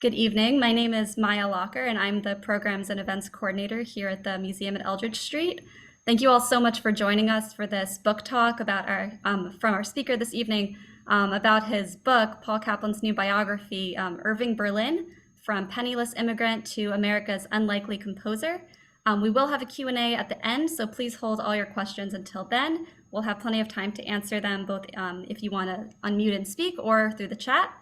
Good evening. My name is Maya Locker, and I'm the Programs and Events Coordinator here at the Museum at Eldridge Street. Thank you all so much for joining us for this book talk about from our speaker this evening about his book, Paul Kaplan's new biography, Irving Berlin, From Penniless Immigrant to America's Unlikely Composer. We will have a Q&A at the end, so please hold all your questions until then. We'll have plenty of time to answer them, both if you want to unmute and speak or through the chat.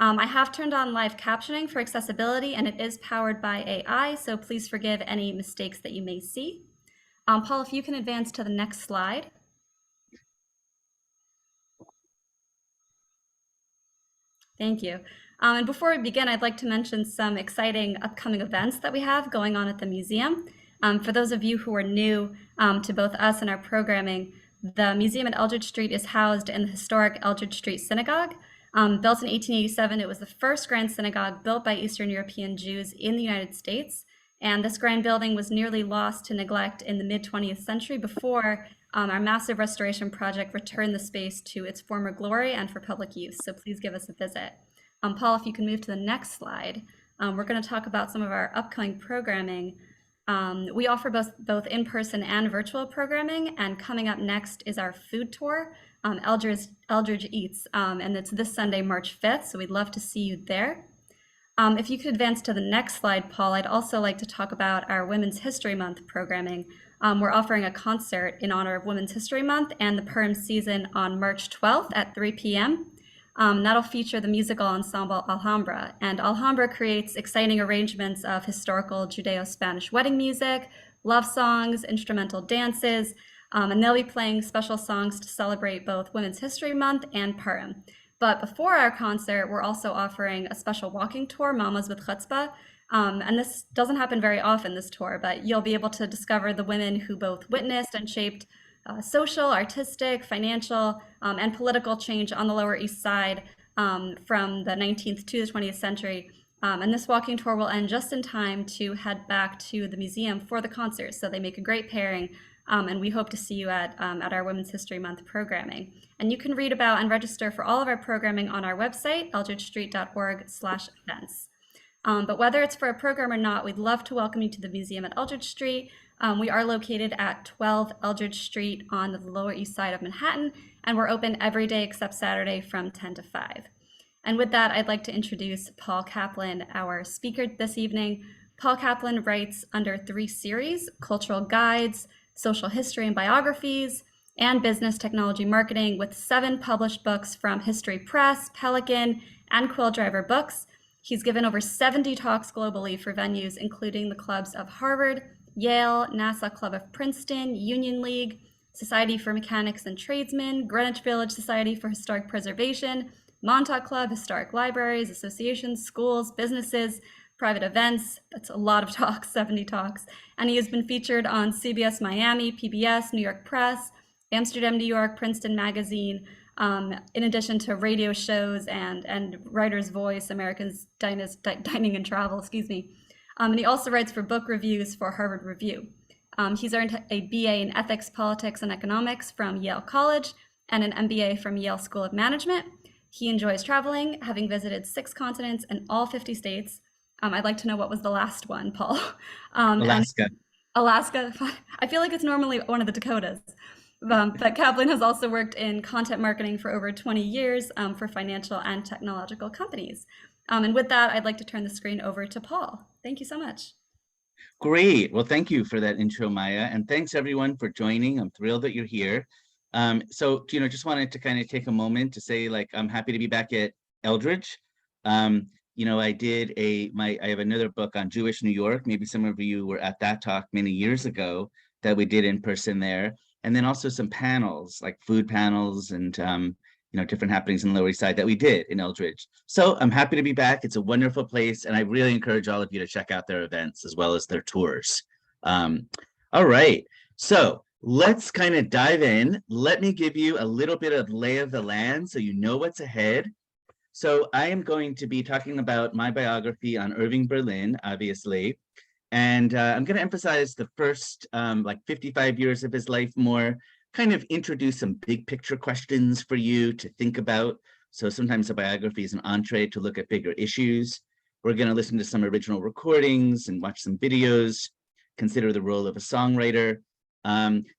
I have turned on live captioning for accessibility, and it is powered by AI, so please forgive any mistakes that you may see. Paul, if you can advance to the next slide. Thank you. And before we begin, I'd like to mention some exciting upcoming events that we have going on at the museum. For those of you who are new to both us and our programming, the museum at Eldridge Street is housed in the historic Eldridge Street Synagogue. Built in 1887, it was the first grand synagogue built by Eastern European Jews in the United States. And this grand building was nearly lost to neglect in the mid-20th century before our massive restoration project returned the space to its former glory and for public use. So please give us a visit. Paul, if you can move to the next slide, we're going to talk about some of our upcoming programming. We offer both in-person and virtual programming, and coming up next is our food tour, Eldridge Eats, and it's this Sunday, March 5th, so we'd love to see you there. If you could advance to the next slide, Paul, I'd also like to talk about our Women's History Month programming. We're offering a concert in honor of Women's History Month and the Purim season on March 12th at 3 p.m. That'll feature the musical ensemble Alhambra, and Alhambra creates exciting arrangements of historical Judeo-Spanish wedding music, love songs, instrumental dances, and they'll be playing special songs to celebrate both Women's History Month and Purim. But before our concert, we're also offering a special walking tour, Mamas with Chutzpah, and this doesn't happen very often, this tour, but you'll be able to discover the women who both witnessed and shaped social, artistic, financial, and political change on the Lower East Side from the 19th to the 20th century. And this walking tour will end just in time to head back to the museum for the concert. So they make a great pairing, and we hope to see you at our Women's History Month programming. And you can read about and register for all of our programming on our website, eldridgestreet.org/events. But whether it's for a program or not, we'd love to welcome you to the museum at Eldridge Street. We are located at 12 Eldridge Street on the Lower East Side of Manhattan, and we're open every day except Saturday from 10 to 5. And with that, I'd like to introduce Paul Kaplan, our speaker this evening. Paul Kaplan writes under 3 series: cultural guides, social history and biographies, and business technology marketing, with 7 published books from History Press, Pelican, and Quill Driver Books. He's given over 70 talks globally for venues including the clubs of Harvard, Yale, NASA Club of Princeton, Union League, Society for Mechanics and Tradesmen, Greenwich Village Society for Historic Preservation, Montauk Club, historic libraries, associations, schools, businesses, private events. That's a lot of talks, 70 talks. And he has been featured on CBS Miami, PBS, New York Press, Amsterdam, New York, Princeton Magazine, in addition to radio shows and Writer's Voice, Americans Dining and Travel, excuse me. And he also writes for book reviews for Harvard Review. He's earned a BA in Ethics, Politics, and Economics from Yale College and an MBA from Yale School of Management. He enjoys traveling, having visited 6 continents and all 50 states. I'd like to know what was the last one, Paul. Alaska. Alaska. I feel like it's normally one of the Dakotas. But Kaplan has also worked in content marketing for over 20 years for financial and technological companies. And with that, I'd like to turn the screen over to Paul. Thank you so much. Great. Well, thank you for that intro, Maya. And thanks everyone for joining. I'm thrilled that you're here. Just wanted to kind of take a moment to say, I'm happy to be back at Eldridge. I have another book on Jewish New York. Maybe some of you were at that talk many years ago that we did in person there. And then also some panels, like food panels and different happenings in the Lower East Side that we did in Eldridge. So I'm happy to be back. It's a wonderful place, and I really encourage all of you to check out their events as well as their tours. All right, so let's kind of dive in. Let me give you a little bit of lay of the land so you know what's ahead. So I am going to be talking about my biography on Irving Berlin, obviously. And I'm going to emphasize the first 55 years of his life more, kind of introduce some big picture questions for you to think about. So sometimes a biography is an entree to look at bigger issues. We're going to listen to some original recordings and watch some videos, consider the role of a songwriter.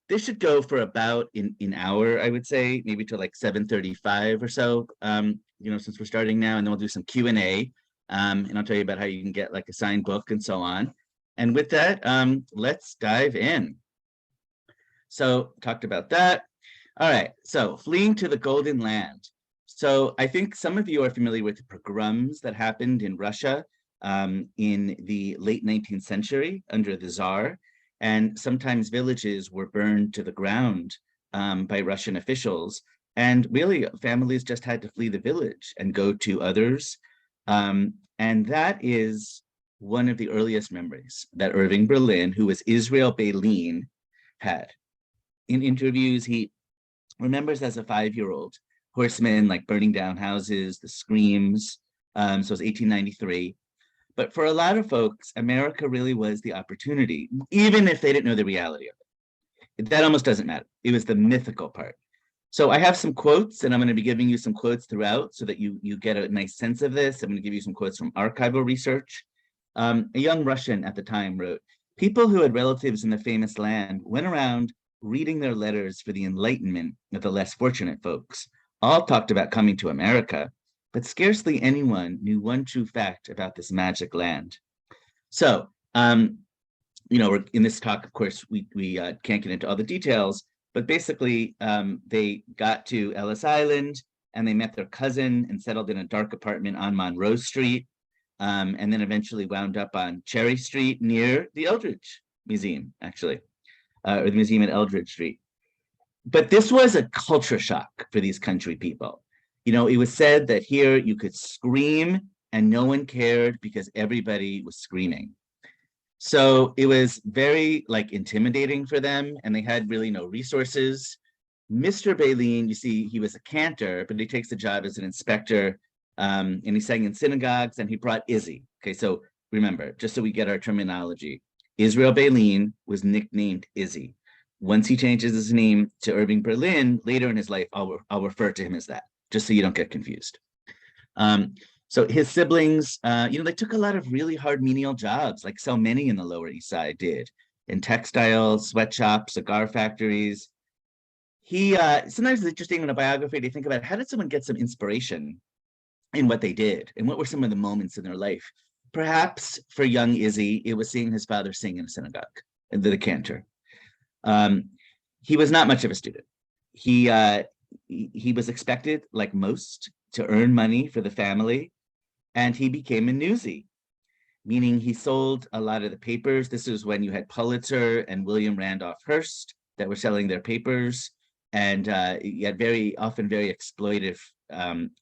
This should go for about an hour, I would say, maybe to like 7:35 or so, since we're starting now, and then we'll do some Q&A, and I'll tell you about how you can get like a signed book and so on. And with that, let's dive in. So talked about that. All right, so fleeing to the Golden Land. So I think some of you are familiar with the pogroms that happened in Russia in the late 19th century under the Tsar. And sometimes villages were burned to the ground by Russian officials. And really, families just had to flee the village and go to others. And that is one of the earliest memories that Irving Berlin, who was Israel Baline, had. In interviews, he remembers as a 5-year-old horsemen like burning down houses, the screams. So it was 1893. But for a lot of folks, America really was the opportunity, even if they didn't know the reality of it. That almost doesn't matter. It was the mythical part. So I have some quotes, and I'm going to be giving you some quotes throughout so that you get a nice sense of this. I'm going to give you some quotes from archival research. A young Russian at the time wrote, "People who had relatives in the famous land went around reading their letters for the enlightenment of the less fortunate folks. All talked about coming to America, but scarcely anyone knew one true fact about this magic land." So, we're in this talk, of course, we can't get into all the details, but basically they got to Ellis Island and they met their cousin and settled in a dark apartment on Monroe Street, and then eventually wound up on Cherry Street near the Eldridge Museum, actually, or the museum at Eldridge Street. But this was a culture shock for these country people. It was said that here you could scream and no one cared because everybody was screaming. So it was very intimidating for them, and they had really no resources. Mr. Baline, you see, he was a cantor, but he takes the job as an inspector, and he sang in synagogues, and he brought Izzy. Okay, so remember, just so we get our terminology, Israel Baline was nicknamed Izzy. Once he changes his name to Irving Berlin, later in his life, I'll refer to him as that, just so you don't get confused. So his siblings, they took a lot of really hard menial jobs, like so many in the Lower East Side did, in textiles, sweatshops, cigar factories. He sometimes it's interesting in a biography to think about how did someone get some inspiration in what they did, and what were some of the moments in their life. Perhaps for young Izzy, it was seeing his father sing in a synagogue, the cantor. He was not much of a student. He was expected, like most, to earn money for the family, and he became a newsie, meaning he sold a lot of the papers. This is when you had Pulitzer and William Randolph Hearst that were selling their papers, and you had very often very exploitive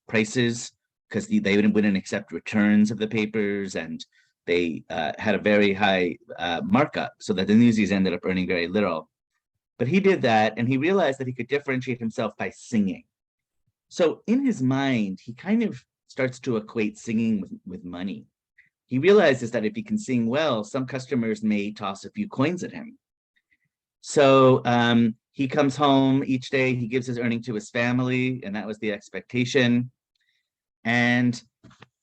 prices because they wouldn't accept returns of the papers, and they had a very high markup, so that the newsies ended up earning very little. But he did that, and he realized that he could differentiate himself by singing. So in his mind, he kind of starts to equate singing with money. He realizes that if he can sing well, some customers may toss a few coins at him. So he comes home each day, he gives his earning to his family, and that was the expectation. And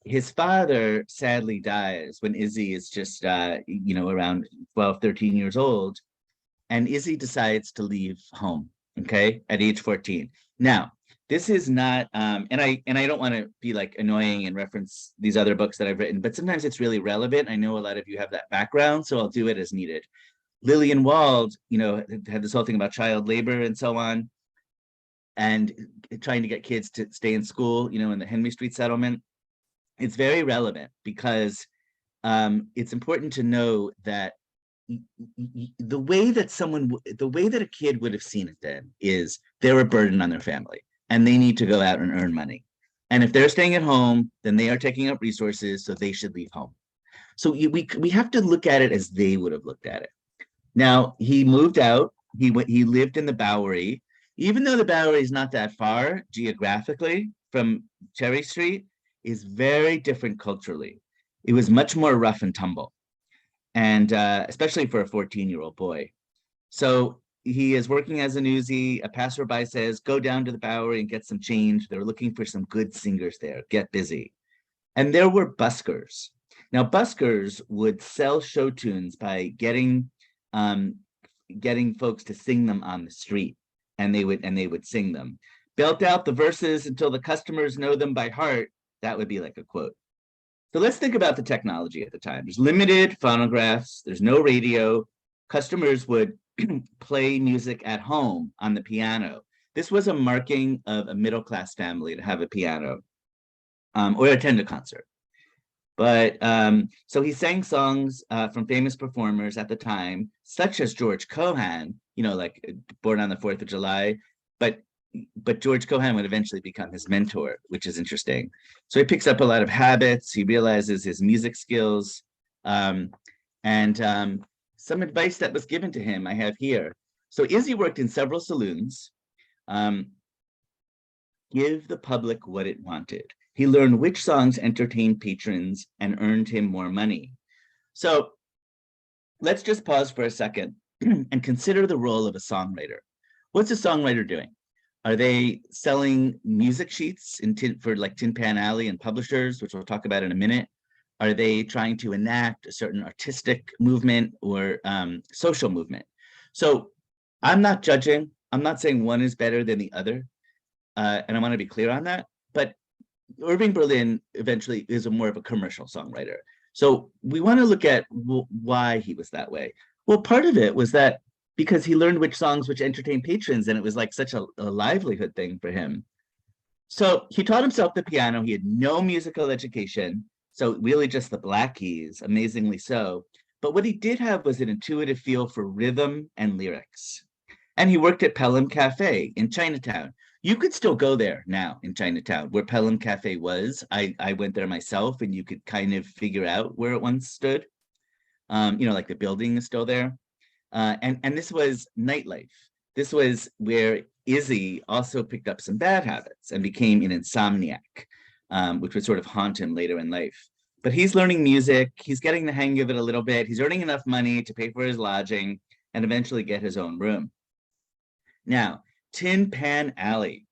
his father sadly dies when Izzy is just, around 12, 13 years old. And Izzy decides to leave home, okay, at age 14. Now, this is not, and I don't want to be annoying and reference these other books that I've written, but sometimes it's really relevant. I know a lot of you have that background, so I'll do it as needed. Lillian Wald, had this whole thing about child labor and so on, and trying to get kids to stay in school, in the Henry Street settlement. It's very relevant because it's important to know that the way that a kid would have seen it then is they're a burden on their family and they need to go out and earn money. And if they're staying at home, then they are taking up resources, so they should leave home. So we have to look at it as they would have looked at it. Now, he moved out. He lived in the Bowery. Even though the Bowery is not that far geographically from Cherry Street, is very different culturally. It was much more rough and tumble, and especially for a 14-year-old boy. So he is working as a newsie. A passerby says, "Go down to the Bowery and get some change. They're looking for some good singers there. Get busy." And there were buskers. Now, buskers would sell show tunes by getting folks to sing them on the street, and they would sing them. Belt out the verses until the customers know them by heart. That would be like a quote. So let's think about the technology at the time. There's limited phonographs, there's no radio. Customers would play music at home on the piano. This was a marking of a middle-class family to have a piano or attend a concert. But so he sang songs from famous performers at the time, such as George Cohan, like Born on the 4th of July, but George Cohan would eventually become his mentor, which is interesting. So he picks up a lot of habits, he realizes his music skills, and some advice that was given to him I have here. So Izzy worked in several saloons. Give the public what it wanted. He learned which songs entertained patrons and earned him more money. So let's just pause for a second and consider the role of a songwriter. What's a songwriter doing? Are they selling music sheets for like Tin Pan Alley and publishers, which we'll talk about in a minute? Are they trying to enact a certain artistic movement or social movement? So I'm not judging. I'm not saying one is better than the other. And I want to be clear on that. But Irving Berlin eventually is more of a commercial songwriter. So we want to look at why he was that way. Well, part of it was that because he learned which songs which entertained patrons, and it was like such a livelihood thing for him. So he taught himself the piano. He had no musical education, so really just the black keys, amazingly so. But what he did have was an intuitive feel for rhythm and lyrics. And he worked at Pelham Cafe in Chinatown. You could still go there now in Chinatown, where Pelham Cafe was. I went there myself, and you could kind of figure out where it once stood. Like the building is still there. And this was nightlife. This was where Izzy also picked up some bad habits and became an insomniac, which would sort of haunt him later in life. But he's learning music. He's getting the hang of it a little bit. He's earning enough money to pay for his lodging and eventually get his own room. Now, Tin Pan Alley.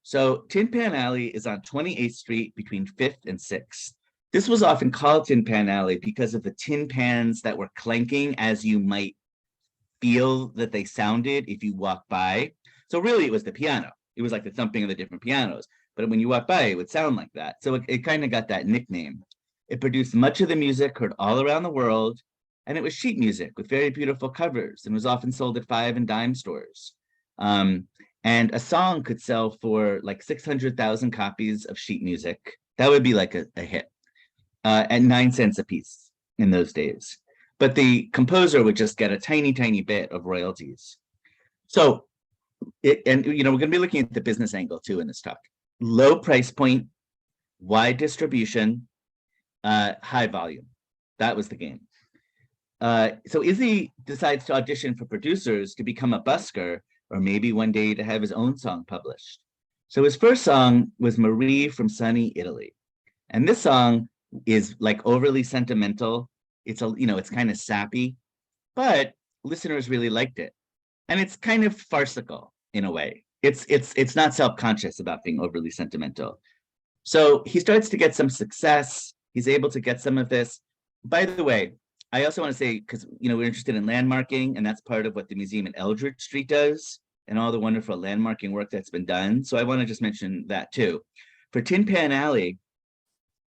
So Tin Pan Alley is on 28th Street between 5th and 6th. This was often called Tin Pan Alley because of the tin pans that were clanking as you might feel that they sounded if you walk by. So really it was the piano. It was like the thumping of the different pianos. But when you walk by, it would sound like that. So it kind of got that nickname. It produced much of the music heard all around the world. And it was sheet music with very beautiful covers and was often sold at 5 and dime stores. And a song could sell for like 600,000 copies of sheet music. That would be like a hit at 9 cents a piece in those days. But the composer would just get a tiny, tiny bit of royalties. So, we're going to be looking at the business angle too in this talk. Low price point, wide distribution, high volume. That was the game. So Izzy decides to audition for producers to become a busker, or maybe one day to have his own song published. So his first song was Marie from Sunny Italy. And this song is like overly sentimental. It's kind of sappy, but listeners really liked it. And it's kind of farcical in a way. It's not self-conscious about being overly sentimental. So he starts to get some success. He's able to get some of this. By the way, I also want to say, because we're interested in landmarking, and that's part of what the museum at Eldridge Street does, and all the wonderful landmarking work that's been done. So I want to just mention that too. For Tin Pan Alley,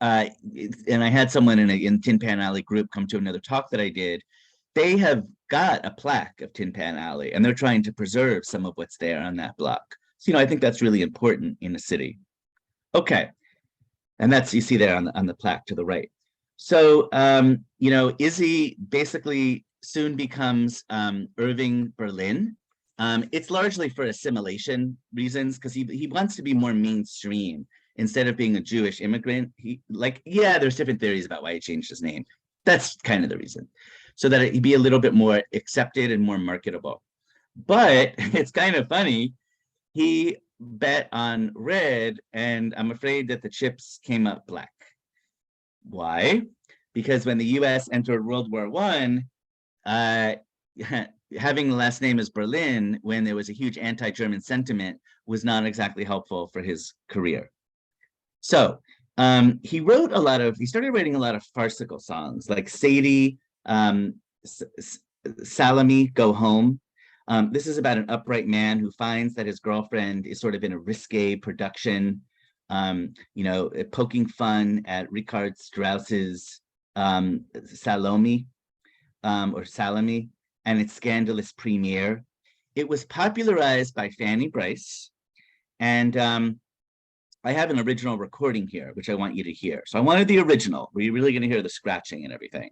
and I had someone in Tin Pan Alley group come to another talk that I did. They have got a plaque of Tin Pan Alley, and they're trying to preserve some of what's there on that block. So I think that's really important in the city. Okay, and that's, you see there on the plaque to the right. So Izzy basically soon becomes Irving Berlin. It's largely for assimilation reasons, because he wants to be more mainstream. Instead of being a Jewish immigrant, there's different theories about why he changed his name. That's kind of the reason. So that he'd be a little bit more accepted and more marketable. But it's kind of funny. He bet on red, and I'm afraid that the chips came up black. Why? Because when the US entered World War I, having the last name as Berlin, when there was a huge anti-German sentiment, was not exactly helpful for his career. So He started writing a lot of farcical songs like Sadie, Salome, Go Home. This is about an upright man who finds that his girlfriend is sort of in a risque production, poking fun at Richard Strauss's Salome, or Salome, and its scandalous premiere. It was popularized by Fanny Brice, and I have an original recording here, which I want you to hear. So I wanted the original, where you're really going to hear the scratching and everything.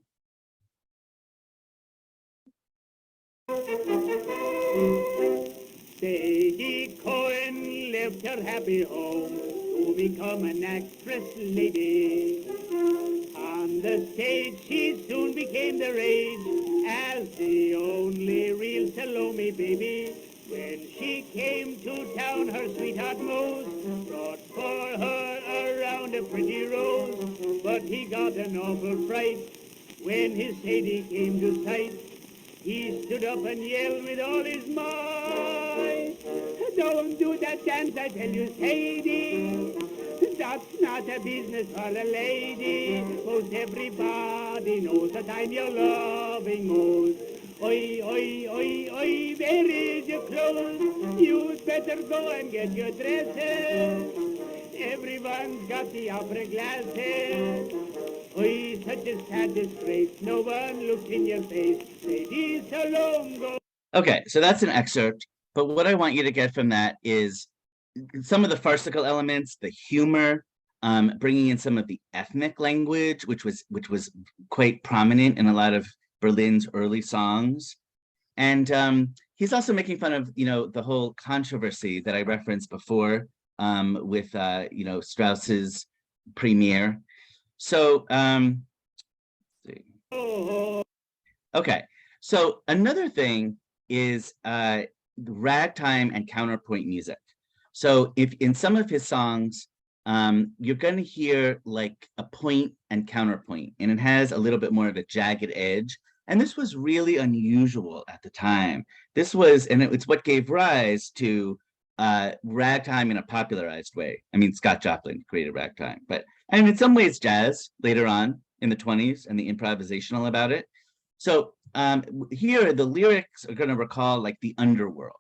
Sadie Cohen left her happy home to become an actress lady. On the stage she soon became the rage as the only real Salome baby. When she came to town, her sweetheart Mose brought for her around a pretty rose. But he got an awful fright when his Sadie came to sight. He stood up and yelled with all his might, "Don't do that dance, I tell you, Sadie. That's not a business for a lady. Most everybody knows that I'm your loving Mose. Oi, oi, oi, oi, where is your clothes? You'd better go and get your dresses. Everyone's got the opera glasses. Oi, such a sad disgrace. No one looks in your face. Ladies, so long go." Okay, so that's an excerpt. But what I want you to get from that is some of the farcical elements, the humor, bringing in some of the ethnic language, which was quite prominent in a lot of Berlin's early songs. And he's also making fun of, the whole controversy that I referenced before with, Strauss's premiere. So, let's see. Okay, so another thing is ragtime and counterpoint music. So if in some of his songs, you're going to hear like a point and counterpoint, and it has a little bit more of a jagged edge. And this was really unusual at the time. It's what gave rise to ragtime in a popularized way. I mean, Scott Joplin created ragtime, but in some ways jazz later on in the 20s and the improvisational about it. So here the lyrics are going to recall like the underworld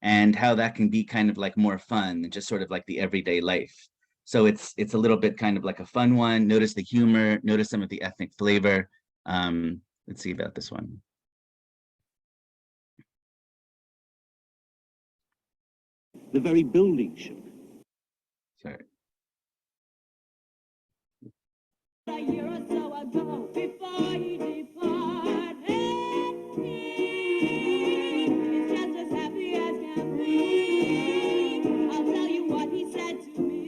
and how that can be kind of like more fun than just sort of like the everyday life. So it's a little bit kind of like a fun one. Notice the humor, notice some of the ethnic flavor. Let's see about this one. The very building shook. Sorry. A year or so ago, before he departed, he's just as happy as can be. I'll tell you what he said to me.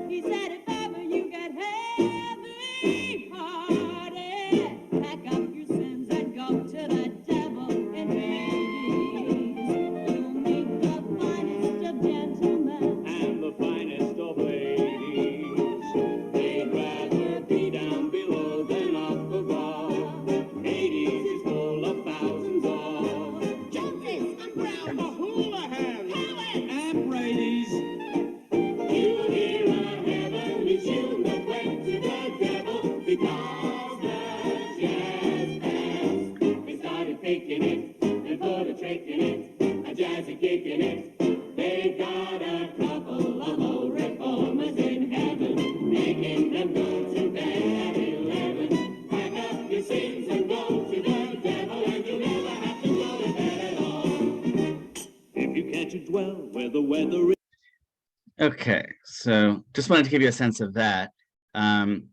He said, if ever you get heavy hearted, pack up your sins and go to the devil in Hades. You'll meet the finest of gentlemen And the finest of ladies. They'd rather be down below than up above. Hades is full of thousands of Joneses and Browns, Houlihan, and Brady's. You hear a heavenly tune that went to the devil because the jazz bands, they started faking it and put a trick in it, a jazzy kick in it. They got a couple of old reformers in heaven, making them go to bed at 11. Pack up your sins and go to the devil, and you'll never have to go to bed at all. If you can't dwell where the weather is. Okay, so just wanted to give you a sense of that. And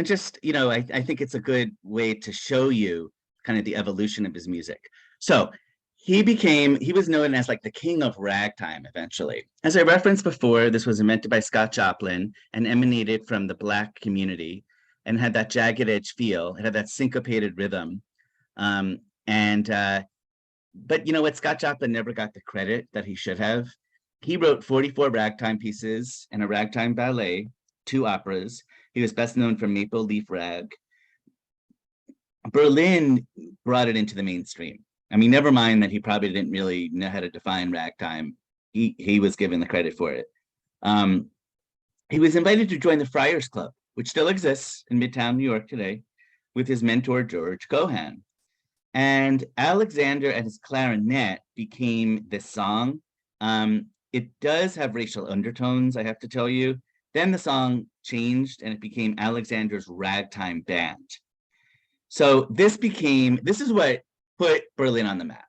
just, I think it's a good way to show you kind of the evolution of his music. So he was known as like the king of ragtime eventually. As I referenced before, this was invented by Scott Joplin and emanated from the Black community and had that jagged edge feel. It had that syncopated rhythm. But you know what? Scott Joplin never got the credit that he should have. He wrote 44 ragtime pieces and a ragtime ballet, 2 operas. He was best known for Maple Leaf Rag. Berlin brought it into the mainstream. I mean, never mind that he probably didn't really know how to define ragtime. He was given the credit for it. he was invited to join the Friars Club, which still exists in Midtown New York today, with his mentor, George Cohan. And Alexander and his clarinet became this song. It does have racial undertones, I have to tell you. Then the song changed and it became Alexander's Ragtime Band. So this is what put Berlin on the map.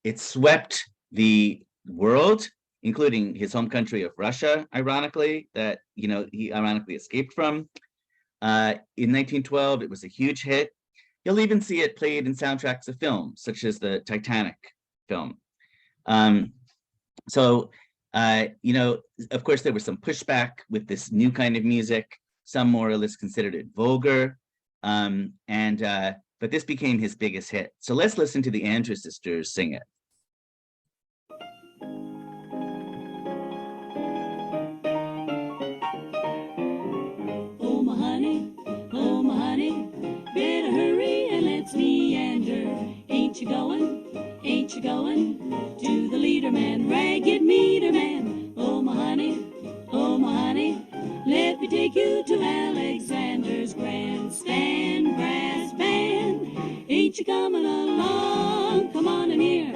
It swept the world, including his home country of Russia, ironically, that he ironically escaped from. In 1912, it was a huge hit. You'll even see it played in soundtracks of films, such as the Titanic film. Of course, there was some pushback with this new kind of music. Some more or less considered it vulgar. But this became his biggest hit. So let's listen to the Andrews Sisters sing it. Oh my honey, better hurry and let's meander. Ain't you going to the leader man, ragged meter man? Oh my honey, let me take you to Alexander's grandstand brass band. Ain't you coming along? Come on in here,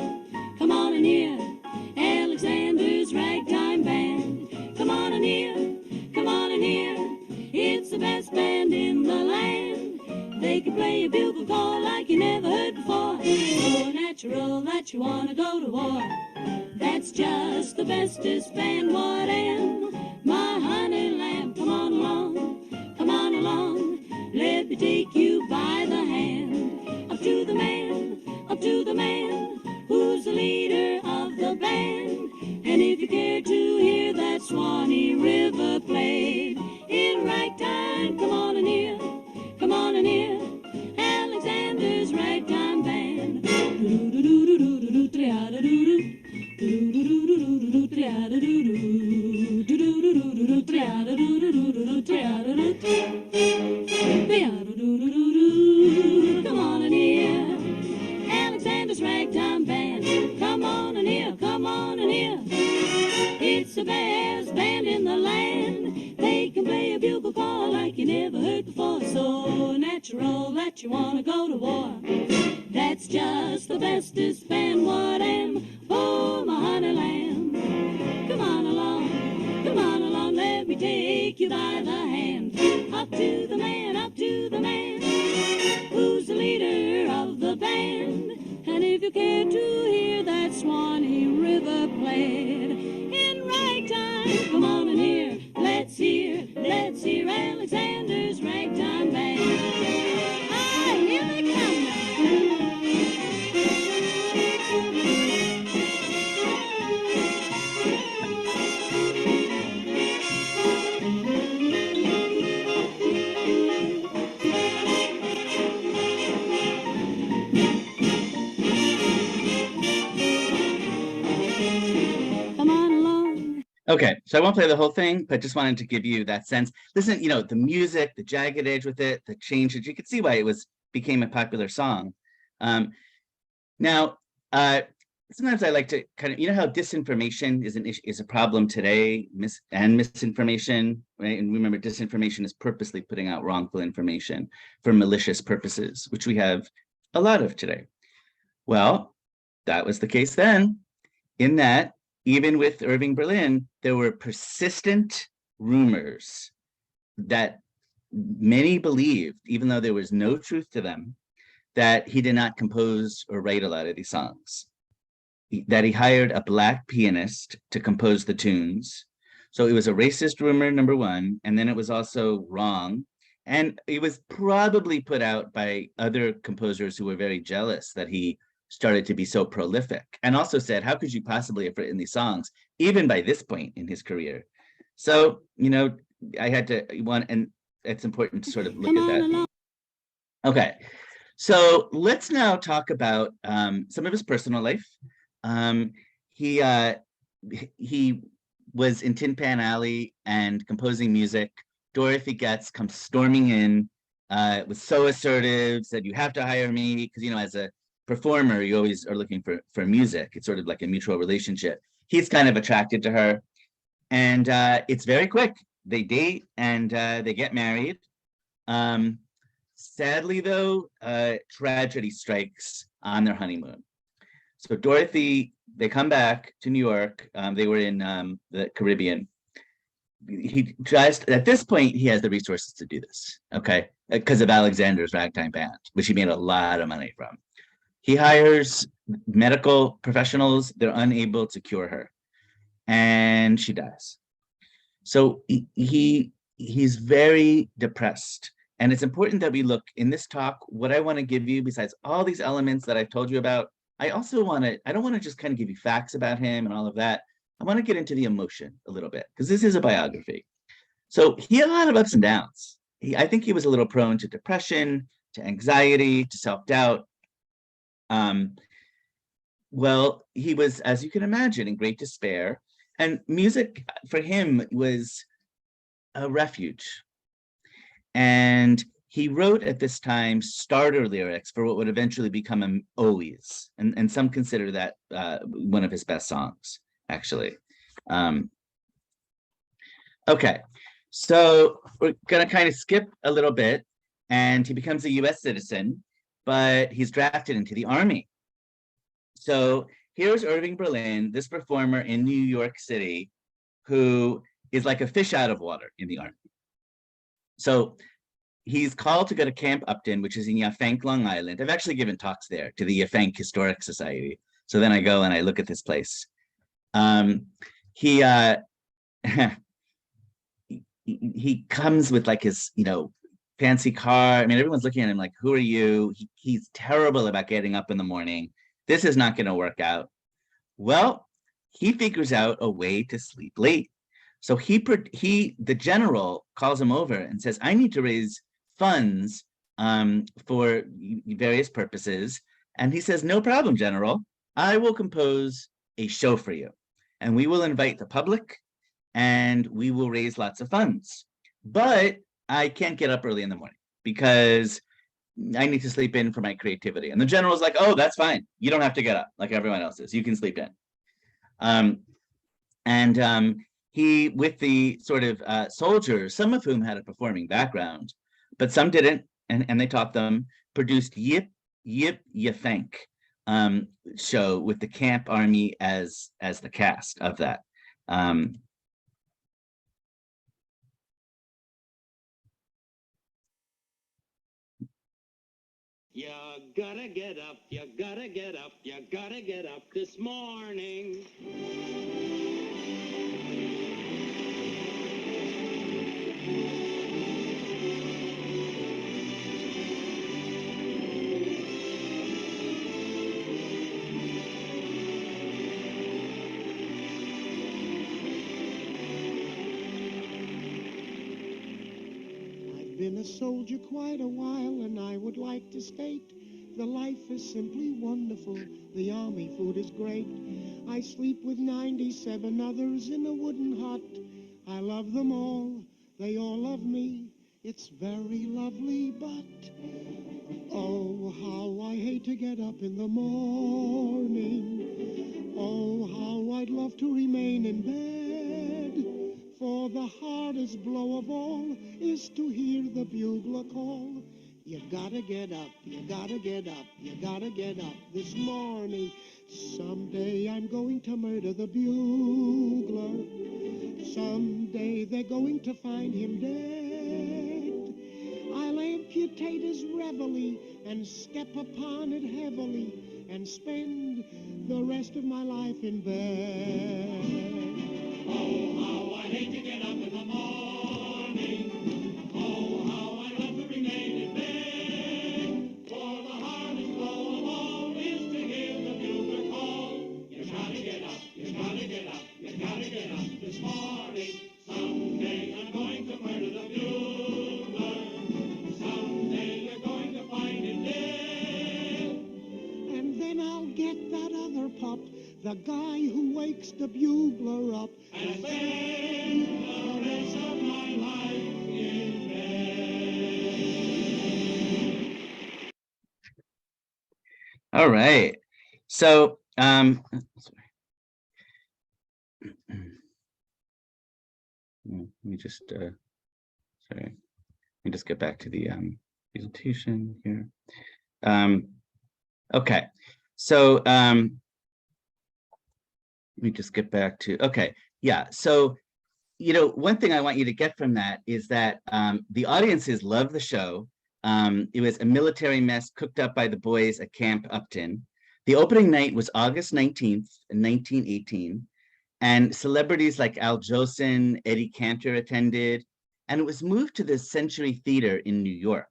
Alexander's ragtime band. Come on in here, it's the best band in the land. They can play a bugle call like you never heard before. So natural that you wanna go to war. That's just the bestest band what am. My honey lamb, come on along, let me take you by the hand. Up to the man, who's the leader of the band. And if you care to hear that Swanee River played in ragtime, come on in here, Alexander's ragtime band. Come on in here, Alexander's ragtime band. Come on in here, it's the best band in the land. They can play a bugle call like you never heard before. So natural that you wanna go to war. That's just the bestest band what am. Oh my honey lamb, come on along, let me take you by the hand. Up to the man, who's the leader of the band. And if you care to hear that Swanee River played in ragtime, come on in here, let's hear Alexander's ragtime band. Ah, here they come now. Okay, so I won't play the whole thing, but just wanted to give you that sense. Listen, the music, the jagged edge with it, the changes, you could see why it became a popular song. Now, sometimes I like to kind of, how disinformation is a problem today, misinformation, right? And remember, disinformation is purposely putting out wrongful information for malicious purposes, which we have a lot of today. Well, that was the case then, in that even with Irving Berlin, there were persistent rumors that many believed, even though there was no truth to them, that he did not compose or write a lot of these songs, that he hired a black pianist to compose the tunes. So it was a racist rumor, number one, and then it was also wrong. And it was probably put out by other composers who were very jealous that he started to be so prolific, and also said, how could you possibly have written these songs, even by this point in his career? So, I had to and it's important to sort of look at that. Okay, so let's now talk about some of his personal life. He was in Tin Pan Alley and composing music. Dorothy Getz comes storming in, was so assertive, said, you have to hire me, because, as a performer, you always are looking for music. It's sort of like a mutual relationship. He's kind of attracted to her, and it's very quick. they date and they get married. Sadly, though, tragedy strikes on their honeymoon. So Dorothy, they come back to New York. They were in the Caribbean. He tries, at this point, he has the resources to do this, okay? Because of Alexander's Ragtime band, which he made a lot of money from. He hires medical professionals. They're unable to cure her, and she dies. So he's very depressed. And it's important that we look in this talk, what I want to give you, besides all these elements that I've told you about, I also want to, I don't want to just kind of give you facts about him and all of that. I want to get into the emotion a little bit, because this is a biography. So he had a lot of ups and downs. I think he was a little prone to depression, to anxiety, to self-doubt. Well, he was, as you can imagine, in great despair. And music for him was a refuge. And he wrote at this time starter lyrics for what would eventually become an Always. And some consider that one of his best songs, actually. Okay, so we're gonna kind of skip a little bit, and he becomes a US citizen, but he's drafted into the army. So here's Irving Berlin, this performer in New York City, who is like a fish out of water in the army. So he's called to go to Camp Upton, which is in Yafank, Long Island. I've actually given talks there to the Yafank Historic Society. So then I go and I look at this place. He he comes with like his, fancy car. I mean, everyone's looking at him like, who are you? He's terrible about getting up in the morning. This is not going to work out. Well, he figures out a way to sleep late. So the general calls him over and says, I need to raise funds for various purposes. And he says, no problem, General. I will compose a show for you. And we will invite the public and we will raise lots of funds. But I can't get up early in the morning because I need to sleep in for my creativity. And the general's like, oh, that's fine. You don't have to get up like everyone else is. You can sleep in. He, with the sort of soldiers, some of whom had a performing background, but some didn't, and they taught them, produced Yip Yafank show with the camp army as the cast of that. You gotta get up, you gotta get up, you gotta get up this morning. Been a soldier quite a while, and I would like to state the life is simply wonderful. The army food is great. I sleep with 97 others in a wooden hut. I love them all. They all love me. It's very lovely, but oh, how I hate to get up in the morning. Oh, how I'd love to remain in bed. For the hardest blow of all is to hear the bugler call. You gotta get up, you gotta get up, you gotta get up this morning. Someday I'm going to murder the bugler. Someday they're going to find him dead. I'll amputate his reveille and step upon it heavily and spend the rest of my life in bed. Oh, how I hate to get up in the morning. Oh, how I love to remain in bed. For the hardest blow of all is to hear the bugler call. You gotta get up, you gotta get up, you gotta get up this morning. Someday I'm going to murder the bugler. Someday you're going to find him dead. And then I'll get that other pup, the guy who wakes the bugler up, and spend the rest of my life in bed. All right. So, Let me just, sorry, let me just get back to the presentation here. Okay, so let me just get back to, okay, yeah, so one thing I want you to get from that is that the audiences love the show. It was a military mess cooked up by the boys at Camp Upton. The opening night was August 19th, 1918, and celebrities like Al Jolson, Eddie Cantor attended, and it was moved to the Century Theater in New York.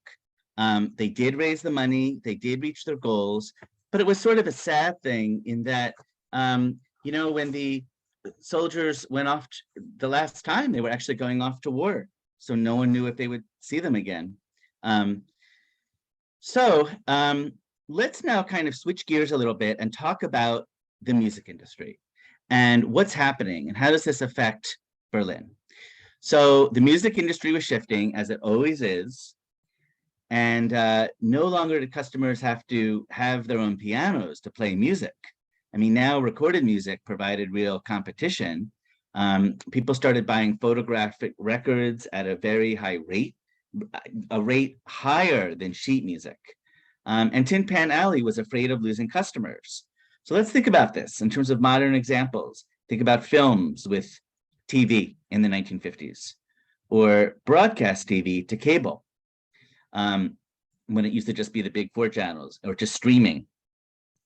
They did raise the money, they did reach their goals, but it was sort of a sad thing in that, when the soldiers went off the last time, they were actually going off to war, so no one knew if they would see them again. Let's now kind of switch gears a little bit and talk about the music industry and what's happening and how does this affect Berlin. So the music industry was shifting, as it always is, and no longer do customers have to have their own pianos to play music. I mean, now recorded music provided real competition. People started buying photographic records at a very high rate, a rate higher than sheet music. And Tin Pan Alley was afraid of losing customers. So let's think about this in terms of modern examples. Think about films with TV in the 1950s, or broadcast TV to cable, when it used to just be the big 4 channels, or just streaming.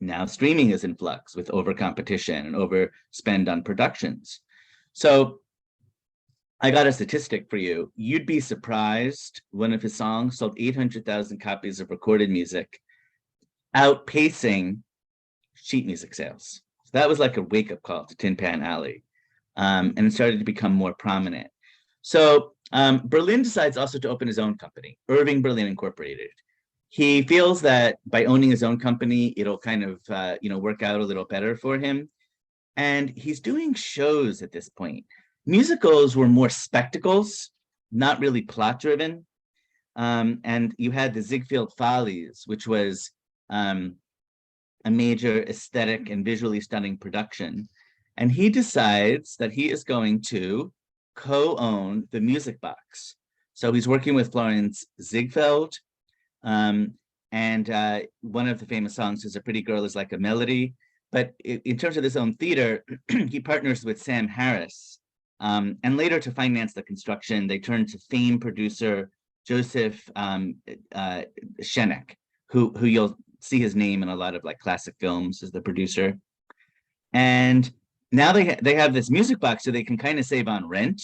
Now streaming is in flux with over-competition and overspend on productions. So I got a statistic for you. You'd be surprised one of his songs sold 800,000 copies of recorded music, outpacing sheet music sales. So that was like a wake-up call to Tin Pan Alley. And it started to become more prominent. So Berlin decides also to open his own company, Irving Berlin Incorporated. He feels that by owning his own company, it'll kind of work out a little better for him. And he's doing shows at this point. Musicals were more spectacles, not really plot driven. And you had the Ziegfeld Follies, which was a major aesthetic and visually stunning production. And he decides that he is going to co-own the music box. So he's working with Florence Ziegfeld. And one of the famous songs is "A Pretty Girl Is Like a Melody." But in terms of his own theater, he partners with Sam Harris. And later, to finance the construction, they turn to famed producer Joseph Schenek, who you'll see his name in a lot of like classic films as the producer. And now they have this music box so they can kind of save on rent.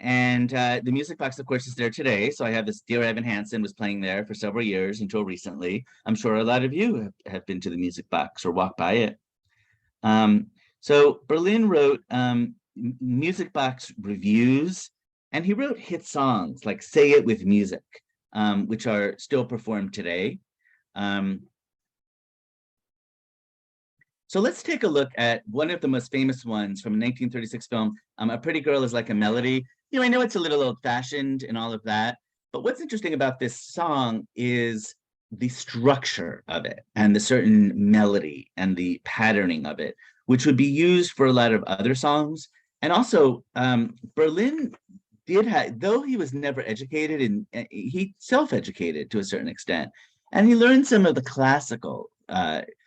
And the music box, of course, is there today. So I have this Dear Evan Hansen was playing there for several years until recently. I'm sure a lot of you have been to the music box or walked by it. So Berlin wrote music box reviews, and he wrote hit songs like Say It With Music, which are still performed today. So let's take a look at one of the most famous ones from a 1936 film, A Pretty Girl Is Like a Melody. I know it's a little old-fashioned and all of that, but what's interesting about this song is the structure of it and the certain melody and the patterning of it, which would be used for a lot of other songs. And also, Berlin did have, though he was never educated, and he self-educated to a certain extent, and he learned some of the classical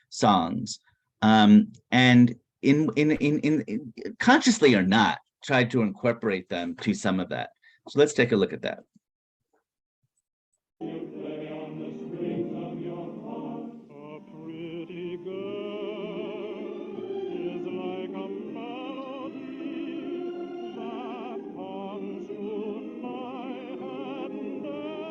songs. And in consciously or not, tried to incorporate them to some of that. So let's take a look at that. A pretty girl is like a melody that comes to night and day,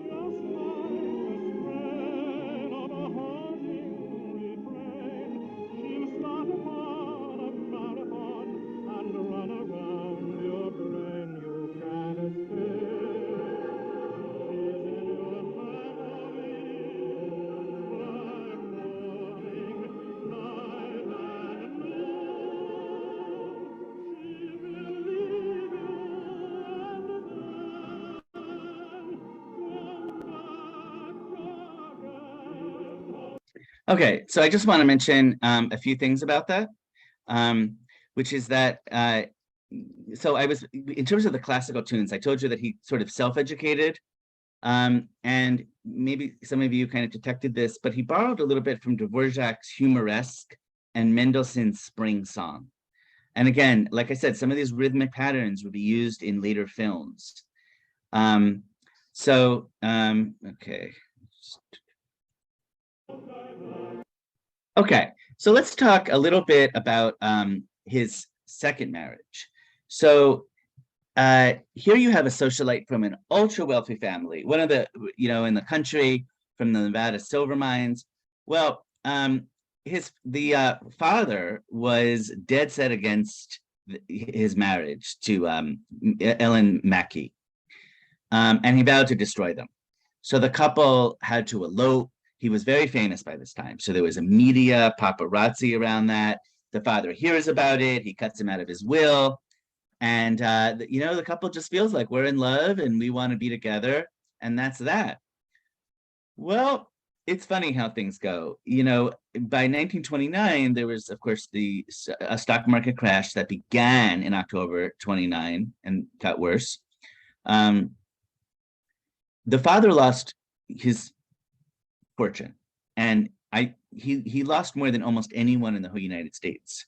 just like the strain of a haunting refrain. She'll start upon a marathon and run around your brain. You can't escape. Okay, so I just want to mention a few things about that. which is that, so I was, in terms of the classical tunes, I told you that he sort of self-educated, and maybe some of you kind of detected this, but he borrowed a little bit from Dvorak's Humoresque and Mendelssohn's Spring Song. And again, like I said, some of these rhythmic patterns would be used in later films. Okay. Okay, so let's talk a little bit about his second marriage. So here you have a socialite from an ultra wealthy family, one of the, in the country, from the Nevada silver mines. Well, the father was dead set against his marriage to Ellen Mackey, and he vowed to destroy them. So the couple had to elope. He was very famous by this time, so there was a media paparazzi around that. The father hears about it. He cuts him out of his will. And, the couple just feels like we're in love and we want to be together. And that's that. Well, it's funny how things go. By 1929, there was, of course, a stock market crash that began in October 29 and got worse. The father lost his fortune, and he lost more than almost anyone in the whole United States.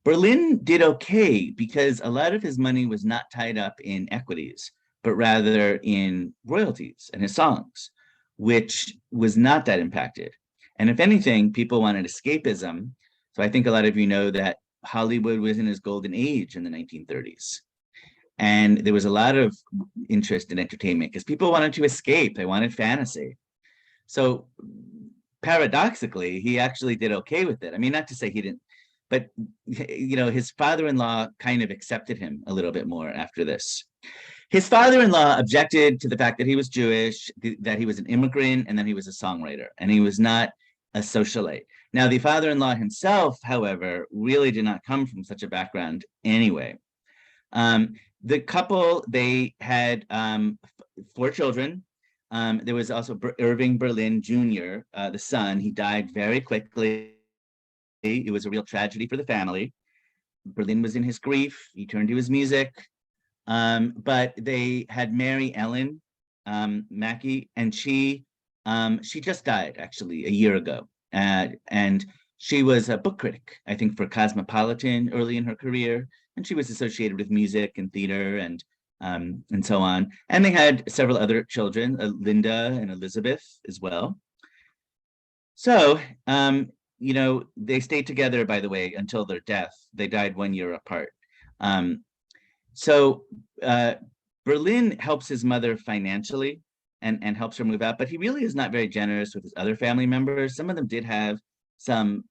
Berlin did okay because a lot of his money was not tied up in equities, but rather in royalties and his songs, which was not that impacted. And if anything, people wanted escapism. So I think a lot of you know that Hollywood was in its golden age in the 1930s. And there was a lot of interest in entertainment because people wanted to escape. They wanted fantasy. So paradoxically, he actually did okay with it. I mean, not to say he didn't, but his father-in-law kind of accepted him a little bit more after this. His father-in-law objected to the fact that he was Jewish, that he was an immigrant, and that he was a songwriter, and he was not a socialite. Now, the father-in-law himself, however, really did not come from such a background anyway. The couple, they had 4 children. There was also Irving Berlin Jr., the son. He died very quickly. It was a real tragedy for the family. Berlin was in his grief. He turned to his music. But they had Mary Ellen Mackey, and she just died actually a year ago. And she was a book critic, I think, for Cosmopolitan early in her career. And she was associated with music and theater and so on. And they had several other children, Linda and Elizabeth as well. So, they stayed together, by the way, until their death. They died 1 year apart. So Berlin helps his mother financially and helps her move out, but he really is not very generous with his other family members. Some of them did have some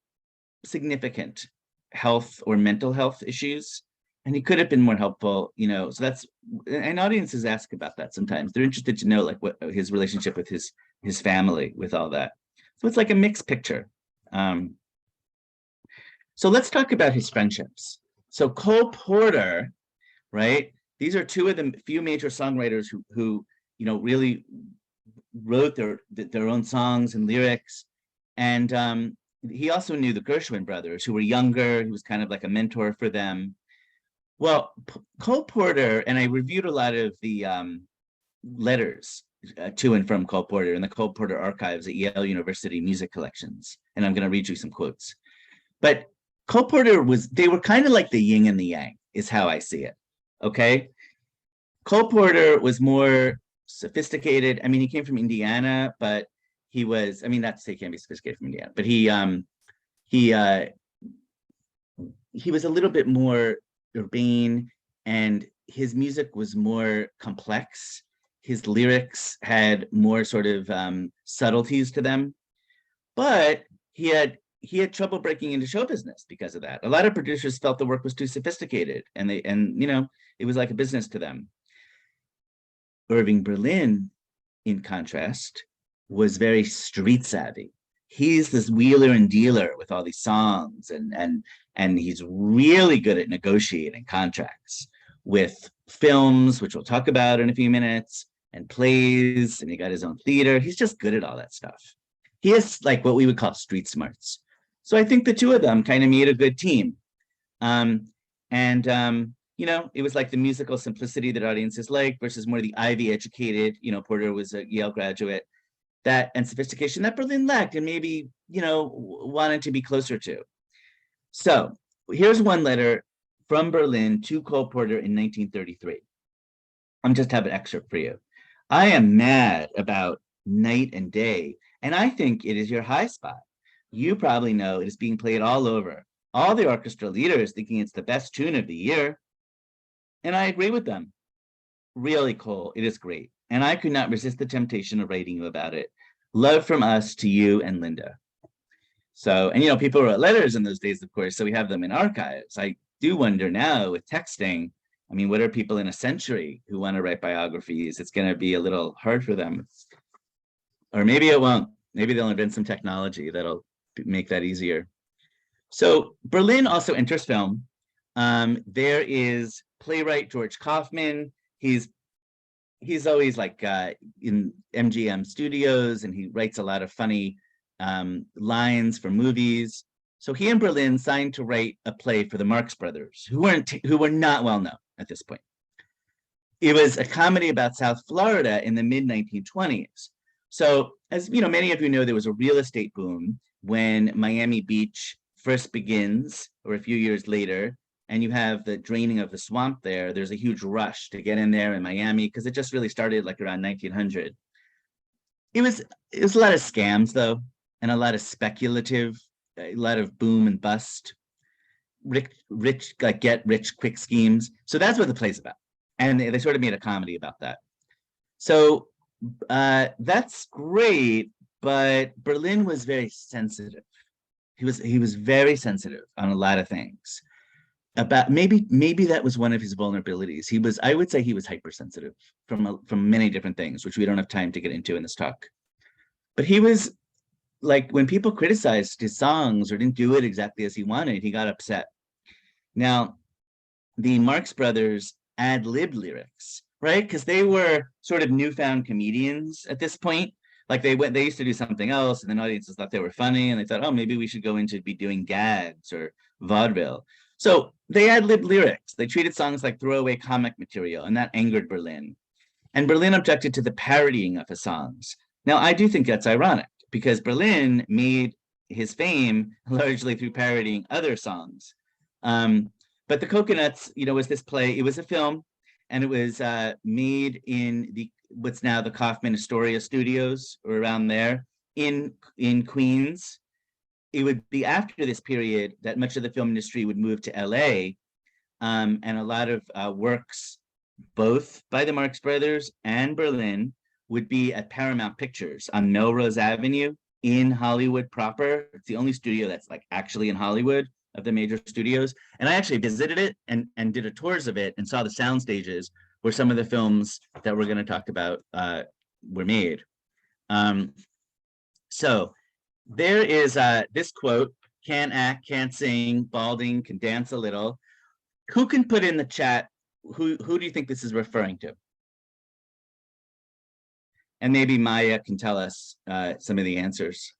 significant health or mental health issues, and he could have been more helpful, so that's, and audiences ask about that sometimes. They're interested to know like what his relationship with his family with all that. So it's like a mixed picture. So let's talk about his friendships. So Cole Porter, right? These are 2 of the few major songwriters who really wrote their own songs and lyrics. And he also knew the Gershwin brothers, who were younger. He was kind of like a mentor for them. Well, Cole Porter, and I reviewed a lot of the letters to and from Cole Porter in the Cole Porter archives at Yale University Music Collections. And I'm going to read you some quotes. But Cole Porter they were kind of like the yin and the yang, is how I see it. Okay. Cole Porter was more sophisticated. I mean, he came from Indiana, but he was, I mean, not to say he can't be sophisticated from Indiana, but he was a little bit more urbane, and his music was more complex. His lyrics had more sort of subtleties to them, but he had trouble breaking into show business because of that. A lot of producers felt the work was too sophisticated, and it was like a business to them. Irving Berlin, in contrast, was very street savvy. He's this wheeler and dealer with all these songs, and he's really good at negotiating contracts with films, which we'll talk about in a few minutes, and plays, and he got his own theater. He's just good at all that stuff. He has like what we would call street smarts. So I think the 2 of them kind of made a good team. And, it was like the musical simplicity that audiences like versus more the Ivy educated, Porter was a Yale graduate, that and sophistication that Berlin lacked and maybe, wanted to be closer to. So here's one letter from Berlin to Cole Porter in 1933. I'm just have an excerpt for you. I am mad about Night and Day, and I think it is your high spot. You probably know it is being played all over. All the orchestra leaders thinking it's the best tune of the year. And I agree with them. Really, Cole, it is great. And I could not resist the temptation of writing you about it. Love from us to you and Linda. So, and people wrote letters in those days, of course, so we have them in archives. I do wonder now with texting, what are people in a century who want to write biographies? It's going to be a little hard for them. Or maybe it won't. Maybe they'll invent some technology that'll make that easier. So Berlin also enters film. There is playwright George Kaufman. He's always like in MGM studios, and he writes a lot of funny lines for movies. So he and Berlin signed to write a play for the Marx Brothers, who were not well known at this point. It was a comedy about South Florida in the mid-1920s. So, as many of you know, there was a real estate boom when Miami Beach first begins, or a few years later, and you have the draining of the swamp there. There's a huge rush to get in there in Miami because it just really started like around 1900. It was a lot of scams though, and a lot of speculative, a lot of boom and bust, rich like get rich quick schemes. So that's what the play's about, and they sort of made a comedy about that. So that's great, but Berlin was very sensitive. He was very sensitive on a lot of things. About maybe that was one of his vulnerabilities. I would say he was hypersensitive from many different things, which we don't have time to get into in this talk. But he was like, when people criticized his songs or didn't do it exactly as he wanted, he got upset. Now, the Marx Brothers ad-lib lyrics, right? Because they were sort of newfound comedians at this point. Like they used to do something else, and then audiences thought they were funny, and they thought, oh, maybe we should go into be doing gags or vaudeville. So they ad-lib lyrics. They treated songs like throwaway comic material, and that angered Berlin. And Berlin objected to the parodying of his songs. Now, I do think that's ironic, because Berlin made his fame largely through parodying other songs. But The Coconuts, was this play. It was a film, and it was made in what's now the Kaufman Astoria Studios, or around there, in Queens. It would be after this period that much of the film industry would move to LA, and a lot of works, both by the Marx Brothers and Berlin, would be at Paramount Pictures on Melrose Avenue in Hollywood proper. It's the only studio that's like actually in Hollywood of the major studios. And I actually visited it and did a tours of it and saw the sound stages where some of the films that we're going to talk about were made. So there is this quote: "Can't act, can't sing, balding, can dance a little." Who can put in the chat, who do you think this is referring to? And maybe Maya can tell us some of the answers.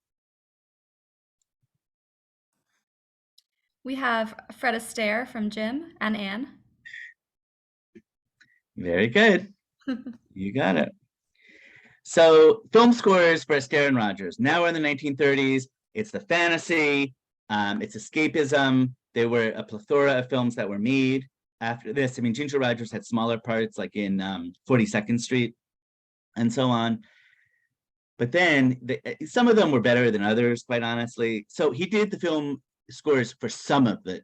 We have Fred Astaire from Jim and Anne. Very good. You got it. So film scores for Astaire and Rogers. Now we're in the 1930s. It's the fantasy. It's escapism. There were a plethora of films that were made after this. I mean, Ginger Rogers had smaller parts like in 42nd Street and so on. But then some of them were better than others, quite honestly. So he did the film scores for some of the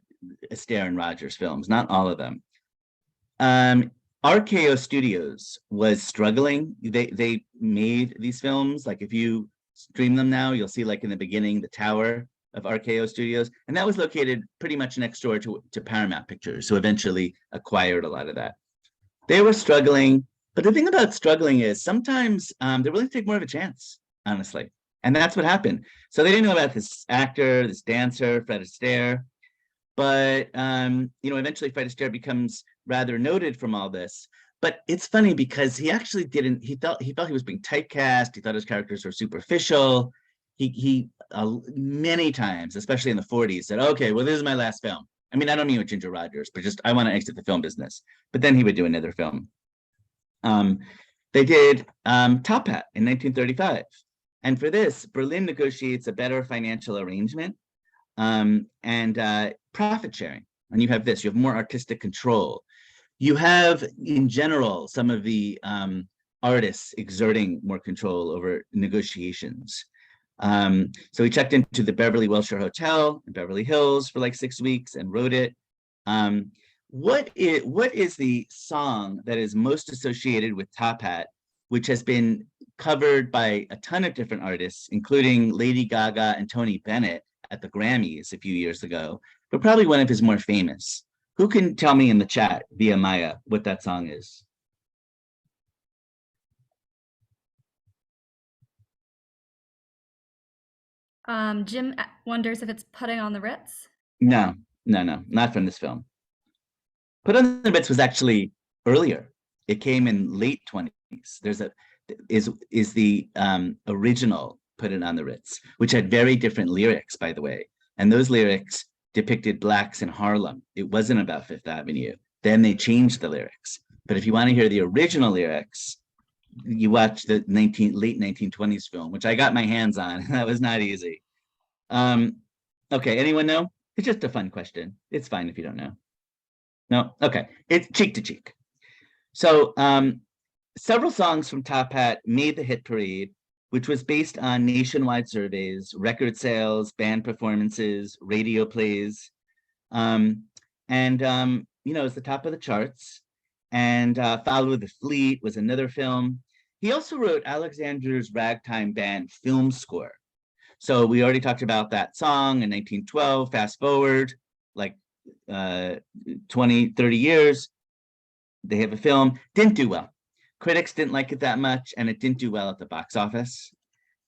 Astaire and Rogers films, not all of them. RKO Studios was struggling. They made these films. Like if you stream them now, you'll see like in the beginning, the tower of RKO Studios. And that was located pretty much next door to Paramount Pictures, who eventually acquired a lot of that. They were struggling. But the thing about struggling is sometimes they're willing to take more of a chance, honestly. And that's what happened. So they didn't know about this actor, this dancer, Fred Astaire. But, eventually Fred Astaire becomes rather noted from all this. But it's funny because he actually didn't, he felt he was being typecast. He thought his characters were superficial. He many times, especially in the 40s, said, okay, well, this is my last film. I mean, I don't mean with Ginger Rogers, but just I want to exit the film business. But then he would do another film. They did Top Hat in 1935. And for this, Berlin negotiates a better financial arrangement and profit sharing. And you have this, you have more artistic control. You have, in general, some of the artists exerting more control over negotiations. So he checked into the Beverly Wilshire Hotel in Beverly Hills for like 6 weeks and wrote it. What is the song that is most associated with Top Hat, which has been covered by a ton of different artists, including Lady Gaga and Tony Bennett at the Grammys a few years ago, but probably one of his more famous? Who can tell me in the chat via Maya what that song is? Jim wonders if it's Putting on the Ritz. No, not from this film. Put on the Ritz was actually earlier. It came in late 20s. There's the original Put It on the Ritz, which had very different lyrics, by the way. And those lyrics depicted blacks in Harlem. It wasn't about Fifth Avenue. Then they changed the lyrics. But if you want to hear the original lyrics, you watch the late 1920s film, which I got my hands on. That was not easy. Okay, anyone know? It's just a fun question. It's fine if you don't know. No? Okay, it's Cheek to Cheek. So several songs from Top Hat made the hit parade, which was based on nationwide surveys, record sales, band performances, radio plays. It's the top of the charts. And Follow the Fleet was another film. He also wrote Alexander's Ragtime Band film score. So we already talked about that song in 1912. Fast forward like 20, 30 years, they have a film, didn't do well. Critics didn't like it that much, and it didn't do well at the box office.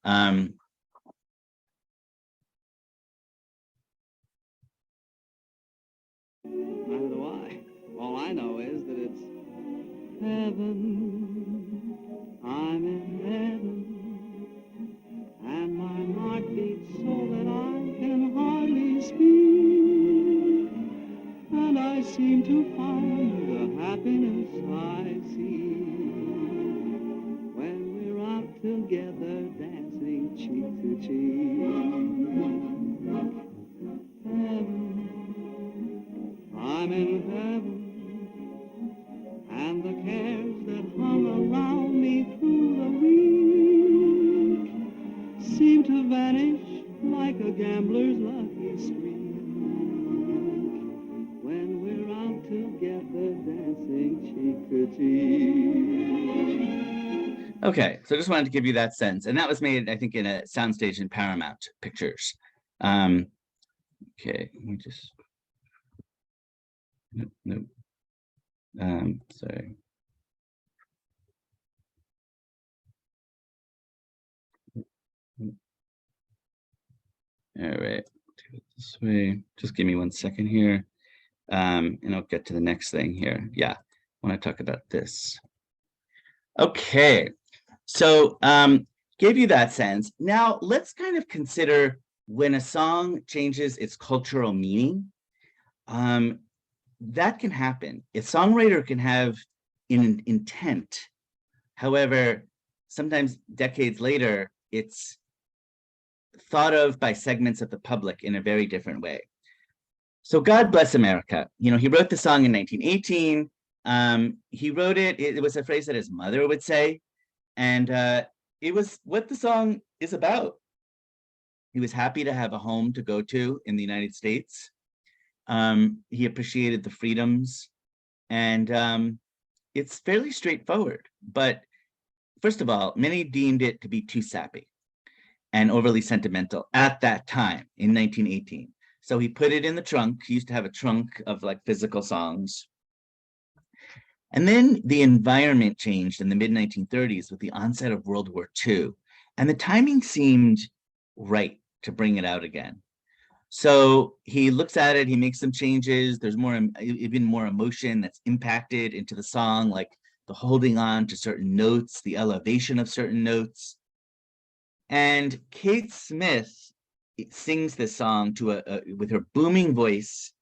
Neither do I. All I know is that it's heaven. I'm in heaven, and my heart beats so that I can hardly speak, and I seem to find the happiness I see when we're out together dancing cheek to cheek. Heaven, I'm in heaven, and the cares that hung around me through the week seem to vanish like a gambler's lucky streak when we're out together dancing cheek to cheek. Okay, so I just wanted to give you that sense. And that was made, I think, in a soundstage in Paramount Pictures. Okay, let me just... Nope. Sorry. All right, do it this way. Just give me 1 second here. And I'll get to the next thing here. Yeah, I want to talk about this. Okay, so gave you that sense. Now let's kind of consider when a song changes its cultural meaning. That can happen. A songwriter can have an intent. However, sometimes decades later, it's thought of by segments of the public in a very different way. So God Bless America. You know, he wrote the song in 1918. He wrote it, it was a phrase that his mother would say, and it was what the song is about. He was happy to have a home to go to in the United States. He appreciated the freedoms, and it's fairly straightforward. But first of all, many deemed it to be too sappy and overly sentimental at that time in 1918. So he put it in the trunk. He used to have a trunk of like physical songs. And then the environment changed in the mid-1930s with the onset of World War II. And the timing seemed right to bring it out again. So he looks at it, he makes some changes. There's even more emotion that's impacted into the song, like the holding on to certain notes, the elevation of certain notes. And Kate Smith sings this song with her booming voice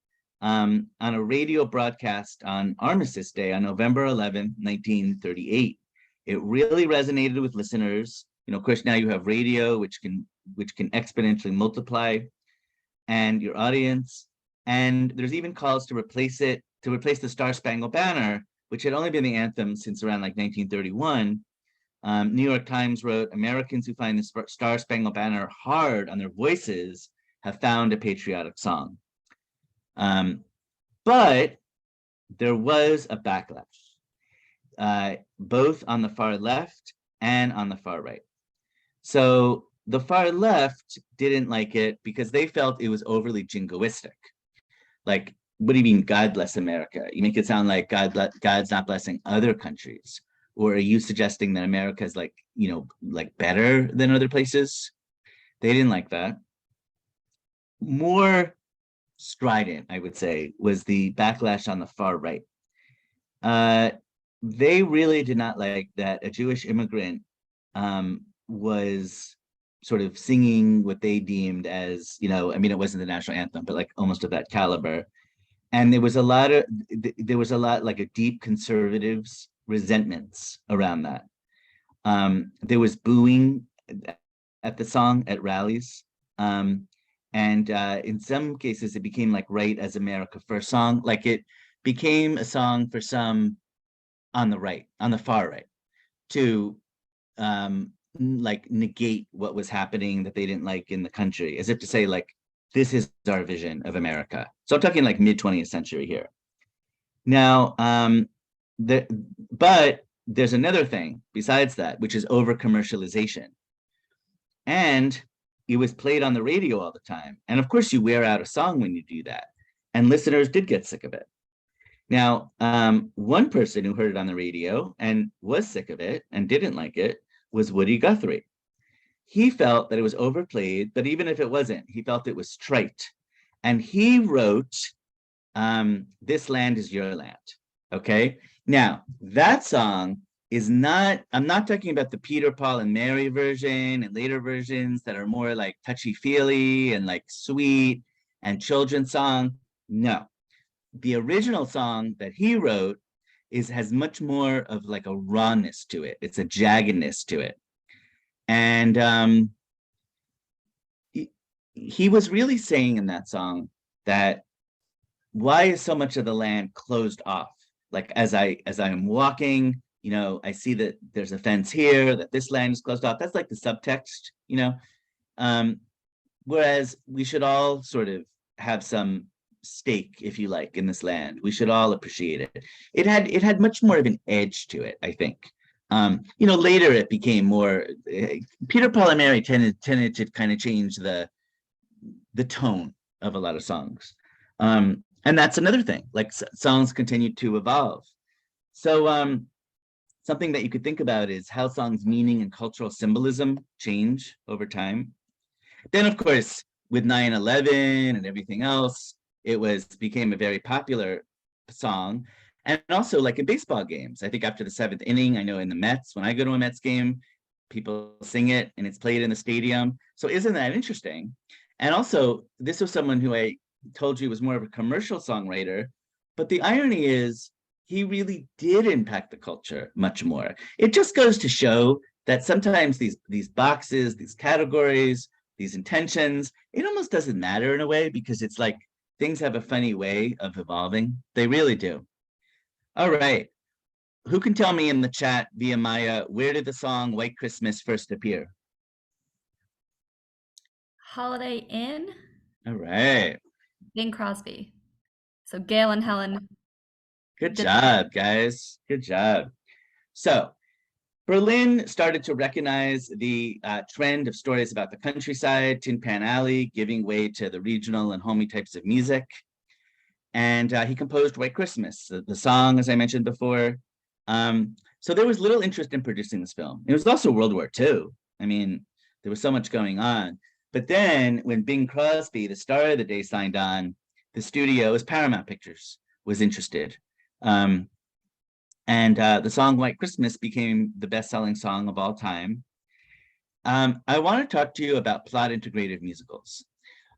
on a radio broadcast on Armistice Day on November 11th, 1938. It really resonated with listeners. Of course, now you have radio, which can exponentially multiply, and your audience. And there's even calls to replace the Star Spangled Banner, which had only been the anthem since around like 1931. New York Times wrote, Americans who find the Star Spangled Banner hard on their voices have found a patriotic song. But there was a backlash, both on the far left and on the far right. So the far left didn't like it because they felt it was overly jingoistic. Like, what do you mean, God bless America? You make it sound like God's not blessing other countries. Or are you suggesting that America is like better than other places? They didn't like that. More strident, I would say, was the backlash on the far right. They really did not like that a Jewish immigrant was sort of singing what they deemed as, it wasn't the national anthem, but like almost of that caliber. And there was a lot like a deep conservatives resentments around that. There was booing at the song at rallies. And in some cases, it became like Right as America First song. Like it became a song for some on the far right, to like negate what was happening that they didn't like in the country, as if to say like, this is our vision of America. So I'm talking like mid 20th century here. Now, but there's another thing besides that, which is over commercialization. And it was played on the radio all the time. And of course you wear out a song when you do that. And listeners did get sick of it. Now, one person who heard it on the radio and was sick of it and didn't like it was Woody Guthrie. He felt that it was overplayed, but even if it wasn't, he felt it was trite. And he wrote, This Land Is Your Land, okay? Now, that song is not, I'm not talking about the Peter, Paul, and Mary version and later versions that are more like touchy-feely and like sweet and children's song. No, the original song that he wrote has much more of like a rawness to it. It's a jaggedness to it. And he was really saying in that song that why is so much of the land closed off? Like as I'm walking, I see that there's a fence here, that this land is closed off. That's like the subtext, whereas we should all sort of have some stake, if you like, in this land. We should all appreciate it. It had much more of an edge to it, I think. Later it became more, Peter, Paul, and Mary tended to kind of change the tone of a lot of songs. And that's another thing, like songs continue to evolve. So something that you could think about is how songs' meaning and cultural symbolism change over time. Then, of course, with 9/11 and everything else, it became a very popular song. And also like in baseball games, I think after the 7th inning, I know in the Mets, when I go to a Mets game, people sing it and it's played in the stadium. So isn't that interesting? And also, this was someone who I told you was more of a commercial songwriter, but the irony is he really did impact the culture much more. It just goes to show that sometimes these boxes, these categories, these intentions, it almost doesn't matter in a way, because it's like things have a funny way of evolving. They really do. All right. Who can tell me in the chat via Maya, where did the song White Christmas first appear? Holiday Inn. All right. Bing Crosby. So Gail and Helen. Good job, guys. Good job. So Berlin started to recognize the trend of stories about the countryside, Tin Pan Alley, giving way to the regional and homey types of music. And he composed White Christmas, the song, as I mentioned before. So there was little interest in producing this film. It was also World War II. I mean, there was so much going on. But then when Bing Crosby, the star of the day, signed on, the studio, was Paramount Pictures, was interested. And the song White Christmas became the best-selling song of all time. I want to talk to you about plot integrated musicals.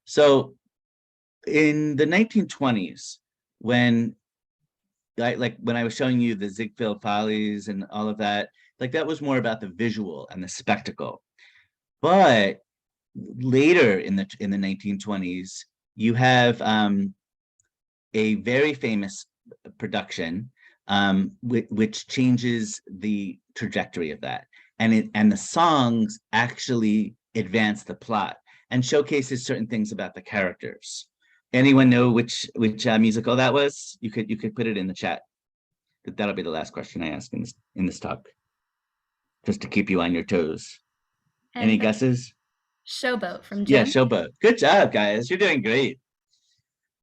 So in the 1920s, when when I was showing you the Ziegfeld Follies and all of that, like that was more about the visual and the spectacle. But later in the 1920s, you have a very famous production which changes the trajectory of that, and the songs actually advance the plot and showcases certain things about the characters. Anyone know which musical that was? You could put it in the chat. That'll be the last question I ask in this talk, just to keep you on your toes. Any And guesses? Showboat from Yeah, Jim. Showboat. Good job, guys. You're doing great.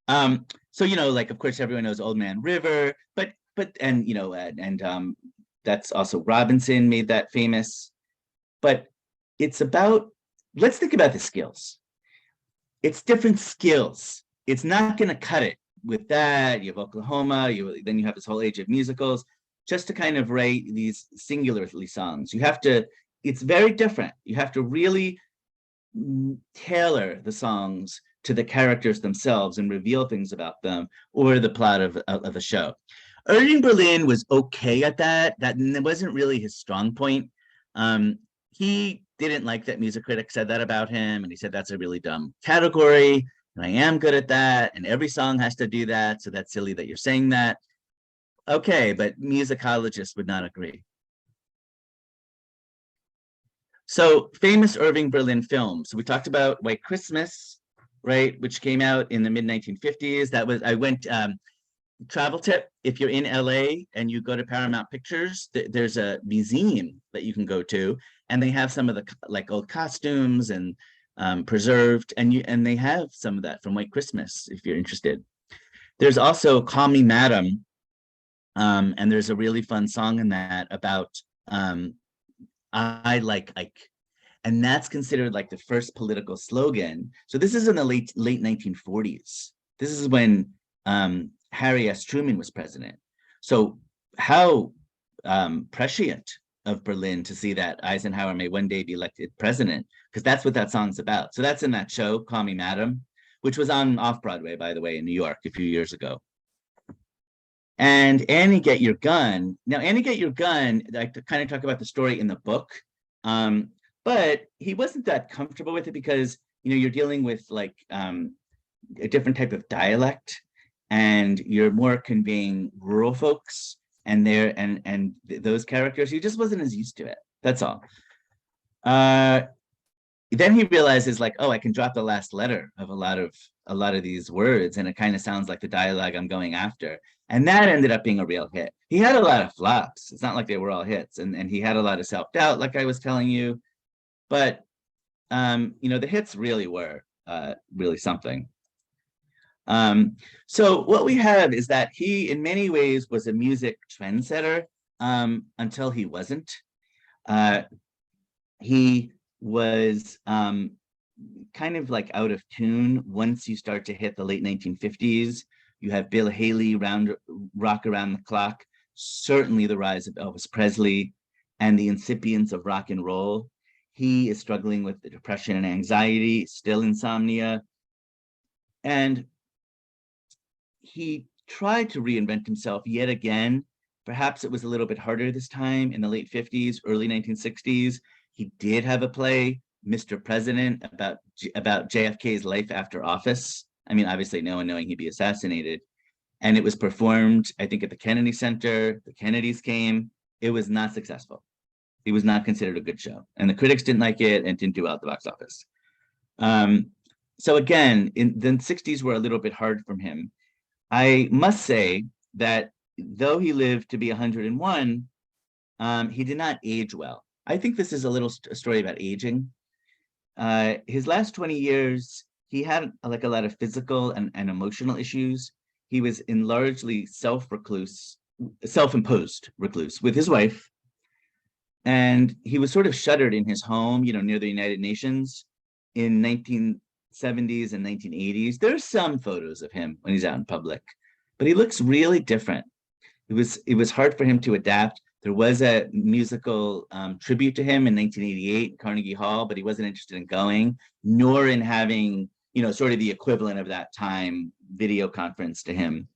So like of course everyone knows Old Man River, but that's also Robinson made that famous. But it's about, let's think about the skills. It's different skills. It's not going to cut it with that. You have Oklahoma, then you have this whole age of musicals. Just to kind of write these singularly songs, it's very different. You have to really tailor the songs to the characters themselves and reveal things about them or the plot of the show. Irving Berlin was okay at that. That wasn't really his strong point. He didn't like that music critics said that about him, and he said that's a really dumb category, and I am good at that, and every song has to do that, so that's silly that you're saying that. Okay, but musicologists would not agree. So famous Irving Berlin films. So we talked about White Christmas, right, which came out in the mid-1950s. I went, travel tip, if you're in LA and you go to Paramount Pictures, there's a museum that you can go to, and they have some of the like old costumes and preserved, and they have some of that from White Christmas if you're interested. There's also Call Me Madam, and there's a really fun song in that about I like Ike. And that's considered like the first political slogan. So this is in the late 1940s. This is when Harry S. Truman was president. So how prescient of Berlin to see that Eisenhower may one day be elected president, because that's what that song's about. So that's in that show, Call Me Madam, which was on off-Broadway, by the way, in New York a few years ago. And Annie Get Your Gun. Now, Annie Get Your Gun, I kind of talk about the story in the book, but he wasn't that comfortable with it because, you're dealing with like a different type of dialect, and you're more conveying rural folks and those characters. He just wasn't as used to it. That's all. Then he realizes like, oh, I can drop the last letter of a lot of these words, and it kind of sounds like the dialogue I'm going after. And that ended up being a real hit. He had a lot of flops. It's not like they were all hits, and he had a lot of self-doubt, like I was telling you. But the hits really were really something. So what we have is that he, in many ways, was a music trendsetter until he wasn't. He was kind of like out of tune once you start to hit the late 1950s. You have Bill Haley, Rock Around the Clock, certainly the rise of Elvis Presley, and the incipience of rock and roll. He is struggling with the depression and anxiety, still insomnia. And he tried to reinvent himself yet again. Perhaps it was a little bit harder this time in the late 50s, early 1960s. He did have a play, Mr. President, about JFK's life after office. I mean, obviously no one knowing he'd be assassinated. And it was performed, I think, at the Kennedy Center. The Kennedys came. It was not successful. It was not considered a good show. And the critics didn't like it and didn't do well at the box office. So again, in the 60s were a little bit hard for him. I must say that though he lived to be 101, he did not age well. I think this is a little story about aging. His last 20 years, he had like a lot of physical and emotional issues. He was in largely self-imposed recluse with his wife. And he was sort of shuttered in his home, near the United Nations in 1970s and 1980s. There's some photos of him when he's out in public, but he looks really different. It was hard for him to adapt. There was a musical tribute to him in 1988 at Carnegie Hall, but he wasn't interested in going, nor in having sort of the equivalent of that time video conference to him.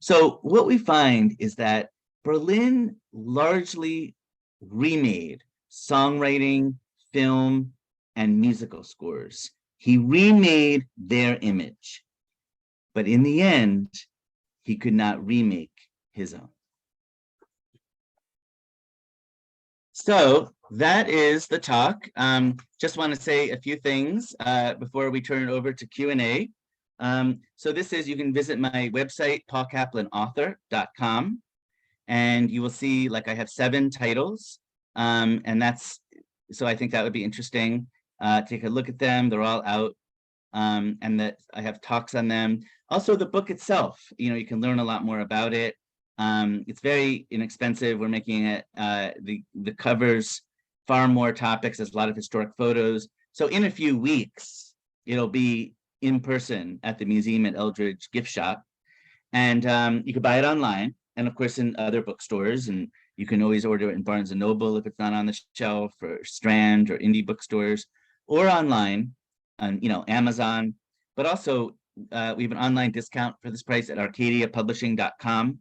So what we find is that Berlin largely remade songwriting, film, and musical scores. He remade their image, but in the end, he could not remake his own. So that is the talk. Just want to say a few things before we turn it over to Q&A. So this is, you can visit my website, paulkaplanauthor.com, and you will see, like, I have 7 titles, and that's, so I think that would be interesting. Take a look at them, they're all out, and that I have talks on them. Also, the book itself, you can learn a lot more about it. It's very inexpensive. We're making it, the covers far more topics, there's a lot of historic photos. So in a few weeks, it'll be in person at the museum at Eldridge gift shop. And you can buy it online, and of course in other bookstores, and you can always order it in Barnes & Noble if it's not on the shelf, or Strand or indie bookstores, or online on Amazon. But also we have an online discount for this price at arcadiapublishing.com.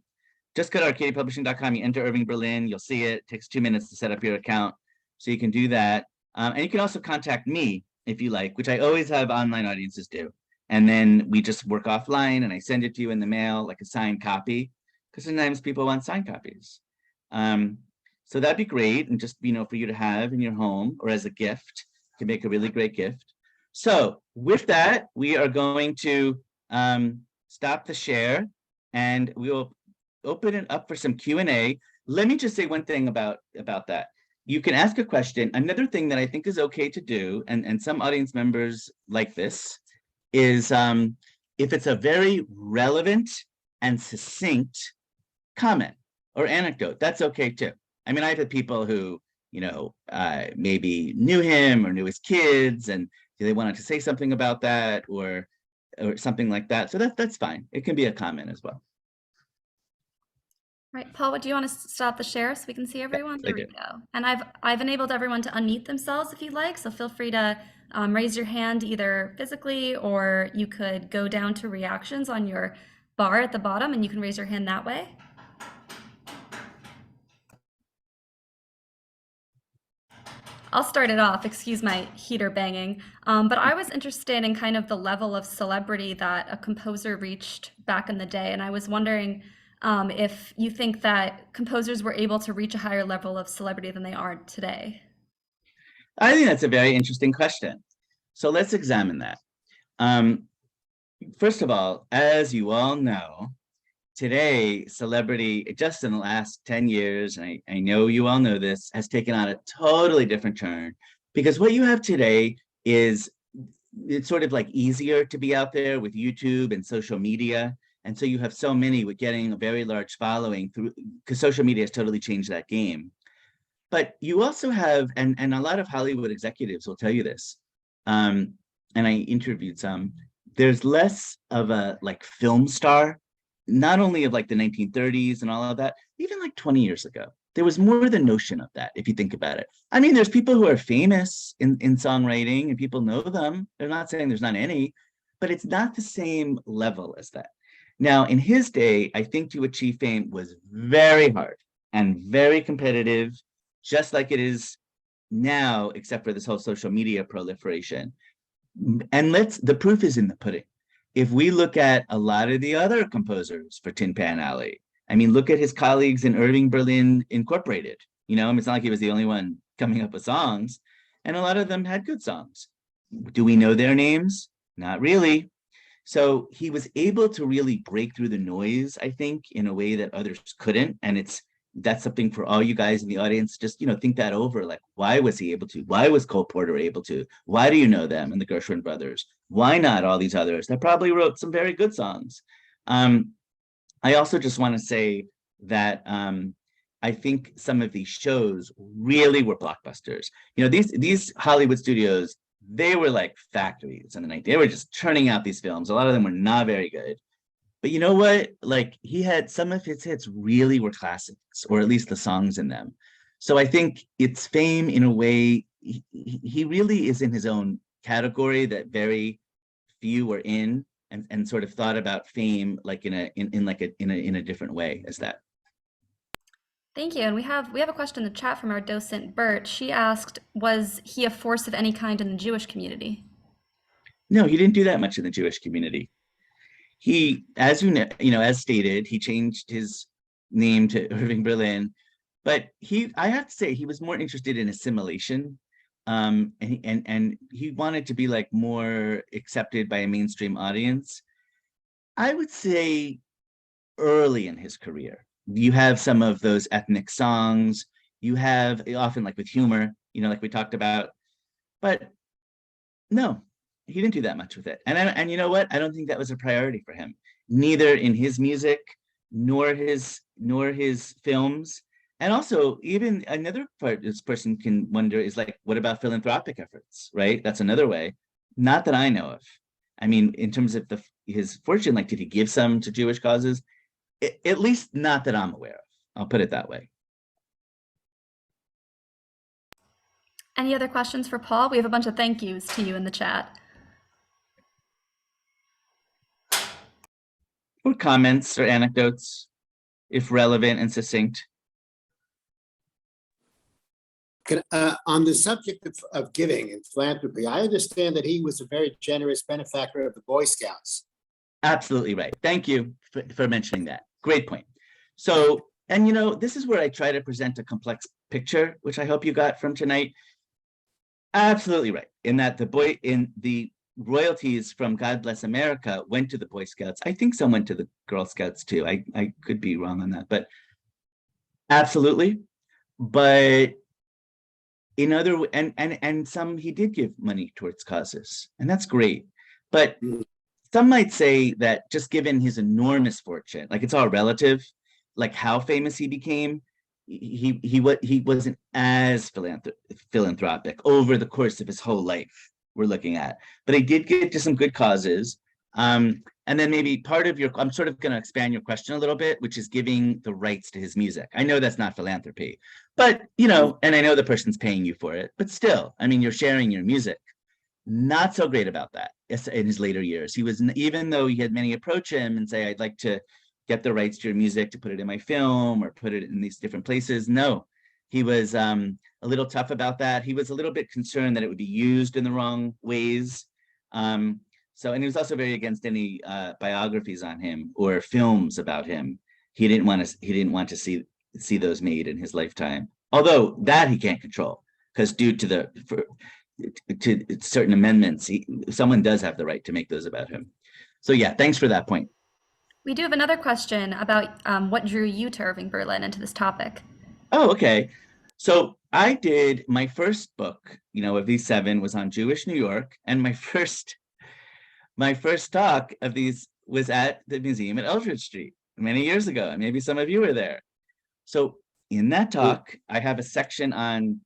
Just go to arcadiapublishing.com, you enter Irving Berlin, you'll see it. It takes 2 minutes to set up your account, so you can do that. And you can also contact me if you like, which I always have online audiences do. And then we just work offline, and I send it to you in the mail, like a signed copy, because sometimes people want signed copies. So that'd be great, and just for you to have in your home or as a gift, can make a really great gift. So with that, we are going to stop the share, and we will open it up for some Q&A. Let me just say one thing about that. You can ask a question. Another thing that I think is okay to do, and some audience members like this, is if it's a very relevant and succinct comment or anecdote, that's okay too. I mean, I've had people who, maybe knew him or knew his kids, and they wanted to say something about that or something like that. So that's fine. It can be a comment as well. Right, Paul, do you want to stop the share so we can see everyone? Yes, There we go. And I've enabled everyone to unmute themselves if you'd like, so feel free to raise your hand either physically, or you could go down to reactions on your bar at the bottom and you can raise your hand that way. I'll start it off, excuse my heater banging, but I was interested in kind of the level of celebrity that a composer reached back in the day, and I was wondering if you think that composers were able to reach a higher level of celebrity than they are today. I think that's a very interesting question. So let's examine that. First of all, as you all know, today, celebrity, just in the last 10 years, and I know you all know this, has taken on a totally different turn, because what you have today is, it's sort of like easier to be out there with YouTube and social media. And so you have so many with getting a very large following through, because social media has totally changed that game. But you also have, and a lot of Hollywood executives will tell you this, and I interviewed some, there's less of a like film star, not only of like the 1930s and all of that, even like 20 years ago, there was more the notion of that, if you think about it. I mean, there's people who are famous in songwriting and people know them. They're not saying there's not any, but it's not the same level as that. Now, in his day, I think to achieve fame was very hard and very competitive, just like it is now, except for this whole social media proliferation. And the proof is in the pudding. If we look at a lot of the other composers for Tin Pan Alley, I mean, look at his colleagues in Irving Berlin Incorporated. It's not like he was the only one coming up with songs, and a lot of them had good songs. Do we know their names? Not really. So he was able to really break through the noise, I think, in a way that others couldn't. And that's something for all you guys in the audience. Just, think that over. Like, why was he able to? Why was Cole Porter able to? Why do you know them and the Gershwin brothers? Why not all these others that probably wrote some very good songs? I also just want to say that I think some of these shows really were blockbusters. These Hollywood studios, they were like factories in the night. They were just churning out these films. A lot of them were not very good. But you know what? Like, he had some of his hits really were classics, or at least the songs in them. So I think it's fame in a way. He really is in his own category, that very few were in and sort of thought about fame like in a different way as that. Thank you. And we have a question in the chat from our docent Bert. She asked, was he a force of any kind in the Jewish community? No, he didn't do that much in the Jewish community. He, as as stated, he changed his name to Irving Berlin, but I have to say, he was more interested in assimilation, and he wanted to be like more accepted by a mainstream audience. I would say early in his career, you have some of those ethnic songs. You have often like with humor, like we talked about, but no, he didn't do that much with it. And you know what? I don't think that was a priority for him, neither in his music nor his films. And also, even another part this person can wonder is like, what about philanthropic efforts, right? That's another way. Not that I know of. I mean, in terms of his fortune, like, did he give some to Jewish causes? At least not that I'm aware of. I'll put it that way. Any other questions for Paul? We have a bunch of thank yous to you in the chat. Or comments or anecdotes, if relevant and succinct. On the subject of giving and philanthropy, I understand that he was a very generous benefactor of the Boy Scouts. Absolutely right. Thank you for mentioning that. Great point. So, and this is where I try to present a complex picture, which I hope you got from tonight. Absolutely right. In that the royalties from God Bless America went to the Boy Scouts. I think some went to the Girl Scouts too. I could be wrong on that, but absolutely. But and some he did give money towards causes, and that's great. But some might say that just given his enormous fortune, like it's all relative, like how famous he became, he wasn't as philanthropic over the course of his whole life we're looking at. But he did get to some good causes. And then maybe part of I'm sort of going to expand your question a little bit, which is giving the rights to his music. I know that's not philanthropy, but and I know the person's paying you for it, but still, I mean, you're sharing your music. Not so great about that in his later years. He was, even though he had many approach him and say, I'd like to get the rights to your music to put it in my film or put it in these different places. No, he was a little tough about that. He was a little bit concerned that it would be used in the wrong ways. And he was also very against any biographies on him or films about him. He didn't want to see those made in his lifetime. Although that he can't control, because due to to certain amendments, someone does have the right to make those about him. So yeah, thanks for that point. We do have another question about what drew you to Irving Berlin and to this topic. Oh, okay. So I did my first book, of these 7 was on Jewish New York, and my first talk of these was at the museum at Eldridge Street many years ago, and maybe some of you were there. So in that talk, I have a section on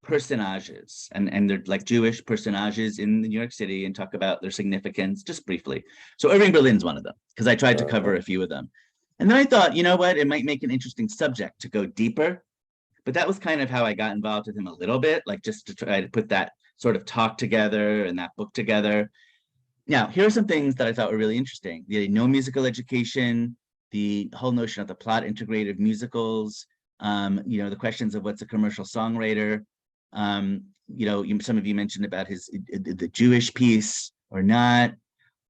personages, and they're like Jewish personages in New York City, and talk about their significance just briefly. So Irving Berlin's one of them, because I tried to cover a few of them. And then I thought, you know what, it might make an interesting subject to go deeper. But that was kind of how I got involved with him a little bit, like just to try to put that sort of talk together and that book together. Now, here are some things that I thought were really interesting. The no musical education, the whole notion of the plot integrated musicals, the questions of what's a commercial songwriter. Some of you mentioned about the Jewish piece or not.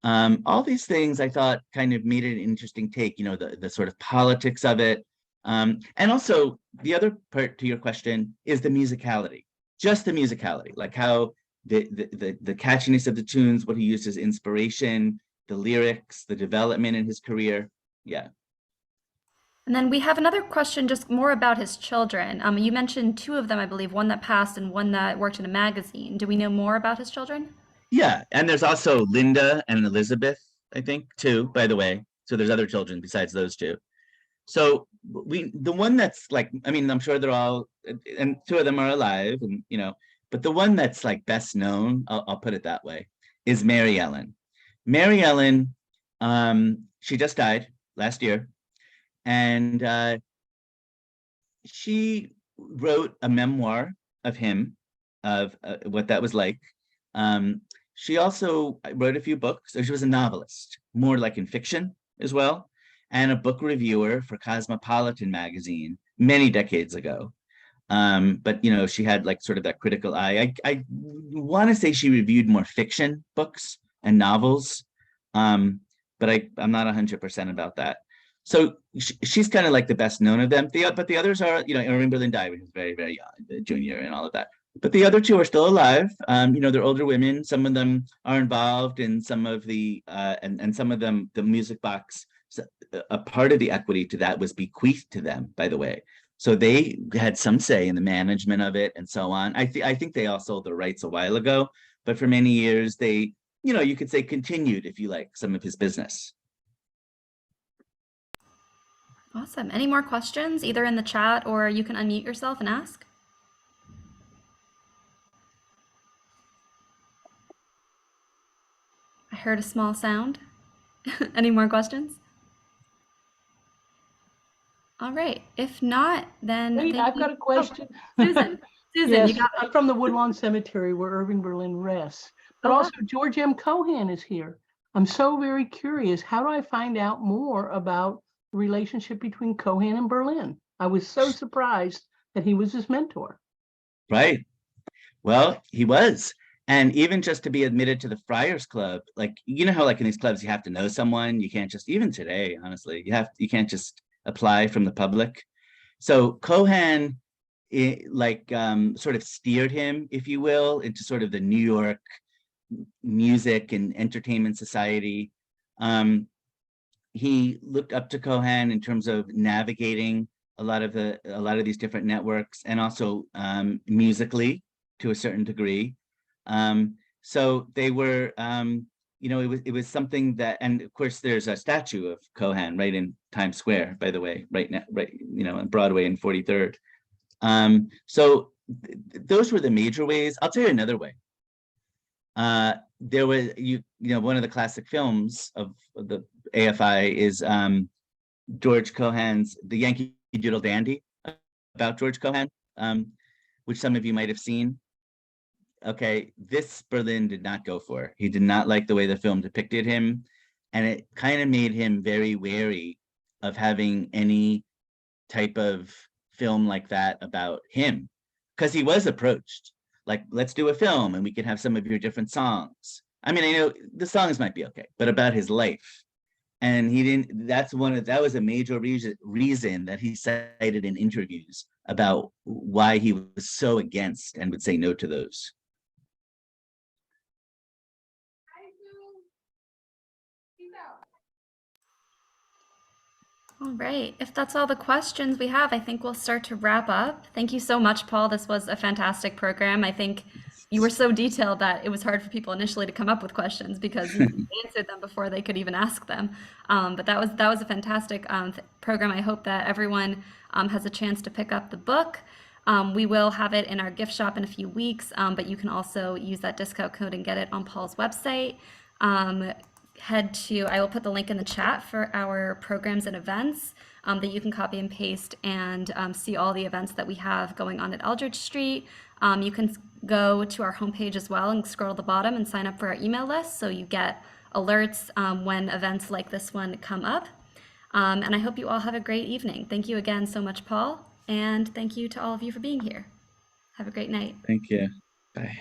All these things I thought kind of made it an interesting take, the sort of politics of it. And also the other part to your question is the musicality, just the musicality, like how the catchiness of the tunes, what he used as inspiration, the lyrics, the development in his career. Yeah. And then we have another question just more about his children. You mentioned 2 of them, I believe, one that passed and one that worked in a magazine. Do we know more about his children? Yeah, and there's also Linda and Elizabeth, I think, too, by the way. So there's other children besides those 2. So the one that's like, I mean, I'm sure they're all, and 2 of them are alive, and but the one that's like best known, I'll put it that way, is Mary Ellen. Mary Ellen, she just died last year, and she wrote a memoir of him, of what that was like. she also wrote a few books. So she was a novelist, more like in fiction as well, and a book reviewer for Cosmopolitan magazine many decades ago. But you know, she had like sort of that critical eye. I want to say she reviewed more fiction books and novels, but I'm not 100% about that. So she's kind of like the best known of them. But the others are, you know, Irving Berlin died when he was very, very young, junior and all of that. But the other two are still alive. You know, they're older women. Some of them are involved in some of the, and some of them, the music box, a part of the equity to that was bequeathed to them, by the way. So they had some say in the management of it and so on. I think they all sold the rights a while ago, but for many years they, you know, you could say continued, if you like, some of his business. Awesome. Any more questions, either in the chat or you can unmute yourself and ask? I heard a small sound. Any more questions? All right. If not, then Wait, thank I've you. got a question. Susan, Susan, Yes, you got I'm from the Woodlawn Cemetery where Irving Berlin rests, but Oh, wow. also George M. Cohan is here. I'm so very curious. How do I find out more about the relationship between Cohan and Berlin? I was so surprised that he was his mentor. Right. Well, he was. And even just to be admitted to the Friars Club, like, you know how like in these clubs you have to know someone, you can't just, even today, honestly, you can't just apply from the public. So Cohan sort of steered him, if you will, into sort of the New York music and entertainment society. He looked up to Cohan in terms of navigating a lot of these different networks, and also musically to a certain degree. So they were, you know, it was something that, and of course there's a statue of Cohan right in Times Square, by the way, right now, right, you know, on Broadway and 43rd. So those were the major ways. I'll tell you another way. There was, you know, one of the classic films of the AFI is George Cohan's The Yankee Doodle Dandy, about George Cohan, which some of you might have seen. Okay, this Berlin did not go for. He did not like the way the film depicted him, and it kind of made him very wary of having any type of film like that about him, because he was approached like, let's do a film and we can have some of your different songs. I mean, I know the songs might be okay, but about his life. And he didn't, that was a major reason that he cited in interviews about why he was so against and would say no to those. All right. If that's all the questions we have, I think we'll start to wrap up. Thank you so much, Paul. This was a fantastic program. I think you were so detailed that it was hard for people initially to come up with questions because you answered them before they could even ask them. But that was a fantastic program. I hope that everyone has a chance to pick up the book. We will have it in our gift shop in a few weeks, but you can also use that discount code and get it on Paul's website. I will put the link in the chat for our programs and events that you can copy and paste and see all the events that we have going on at Eldridge Street. You can go to our homepage as well and scroll to the bottom and sign up for our email list so you get alerts when events like this one come up. And I hope you all have a great evening. Thank you again so much, Paul, and thank you to all of you for being here. Have a great night. Thank you. Bye.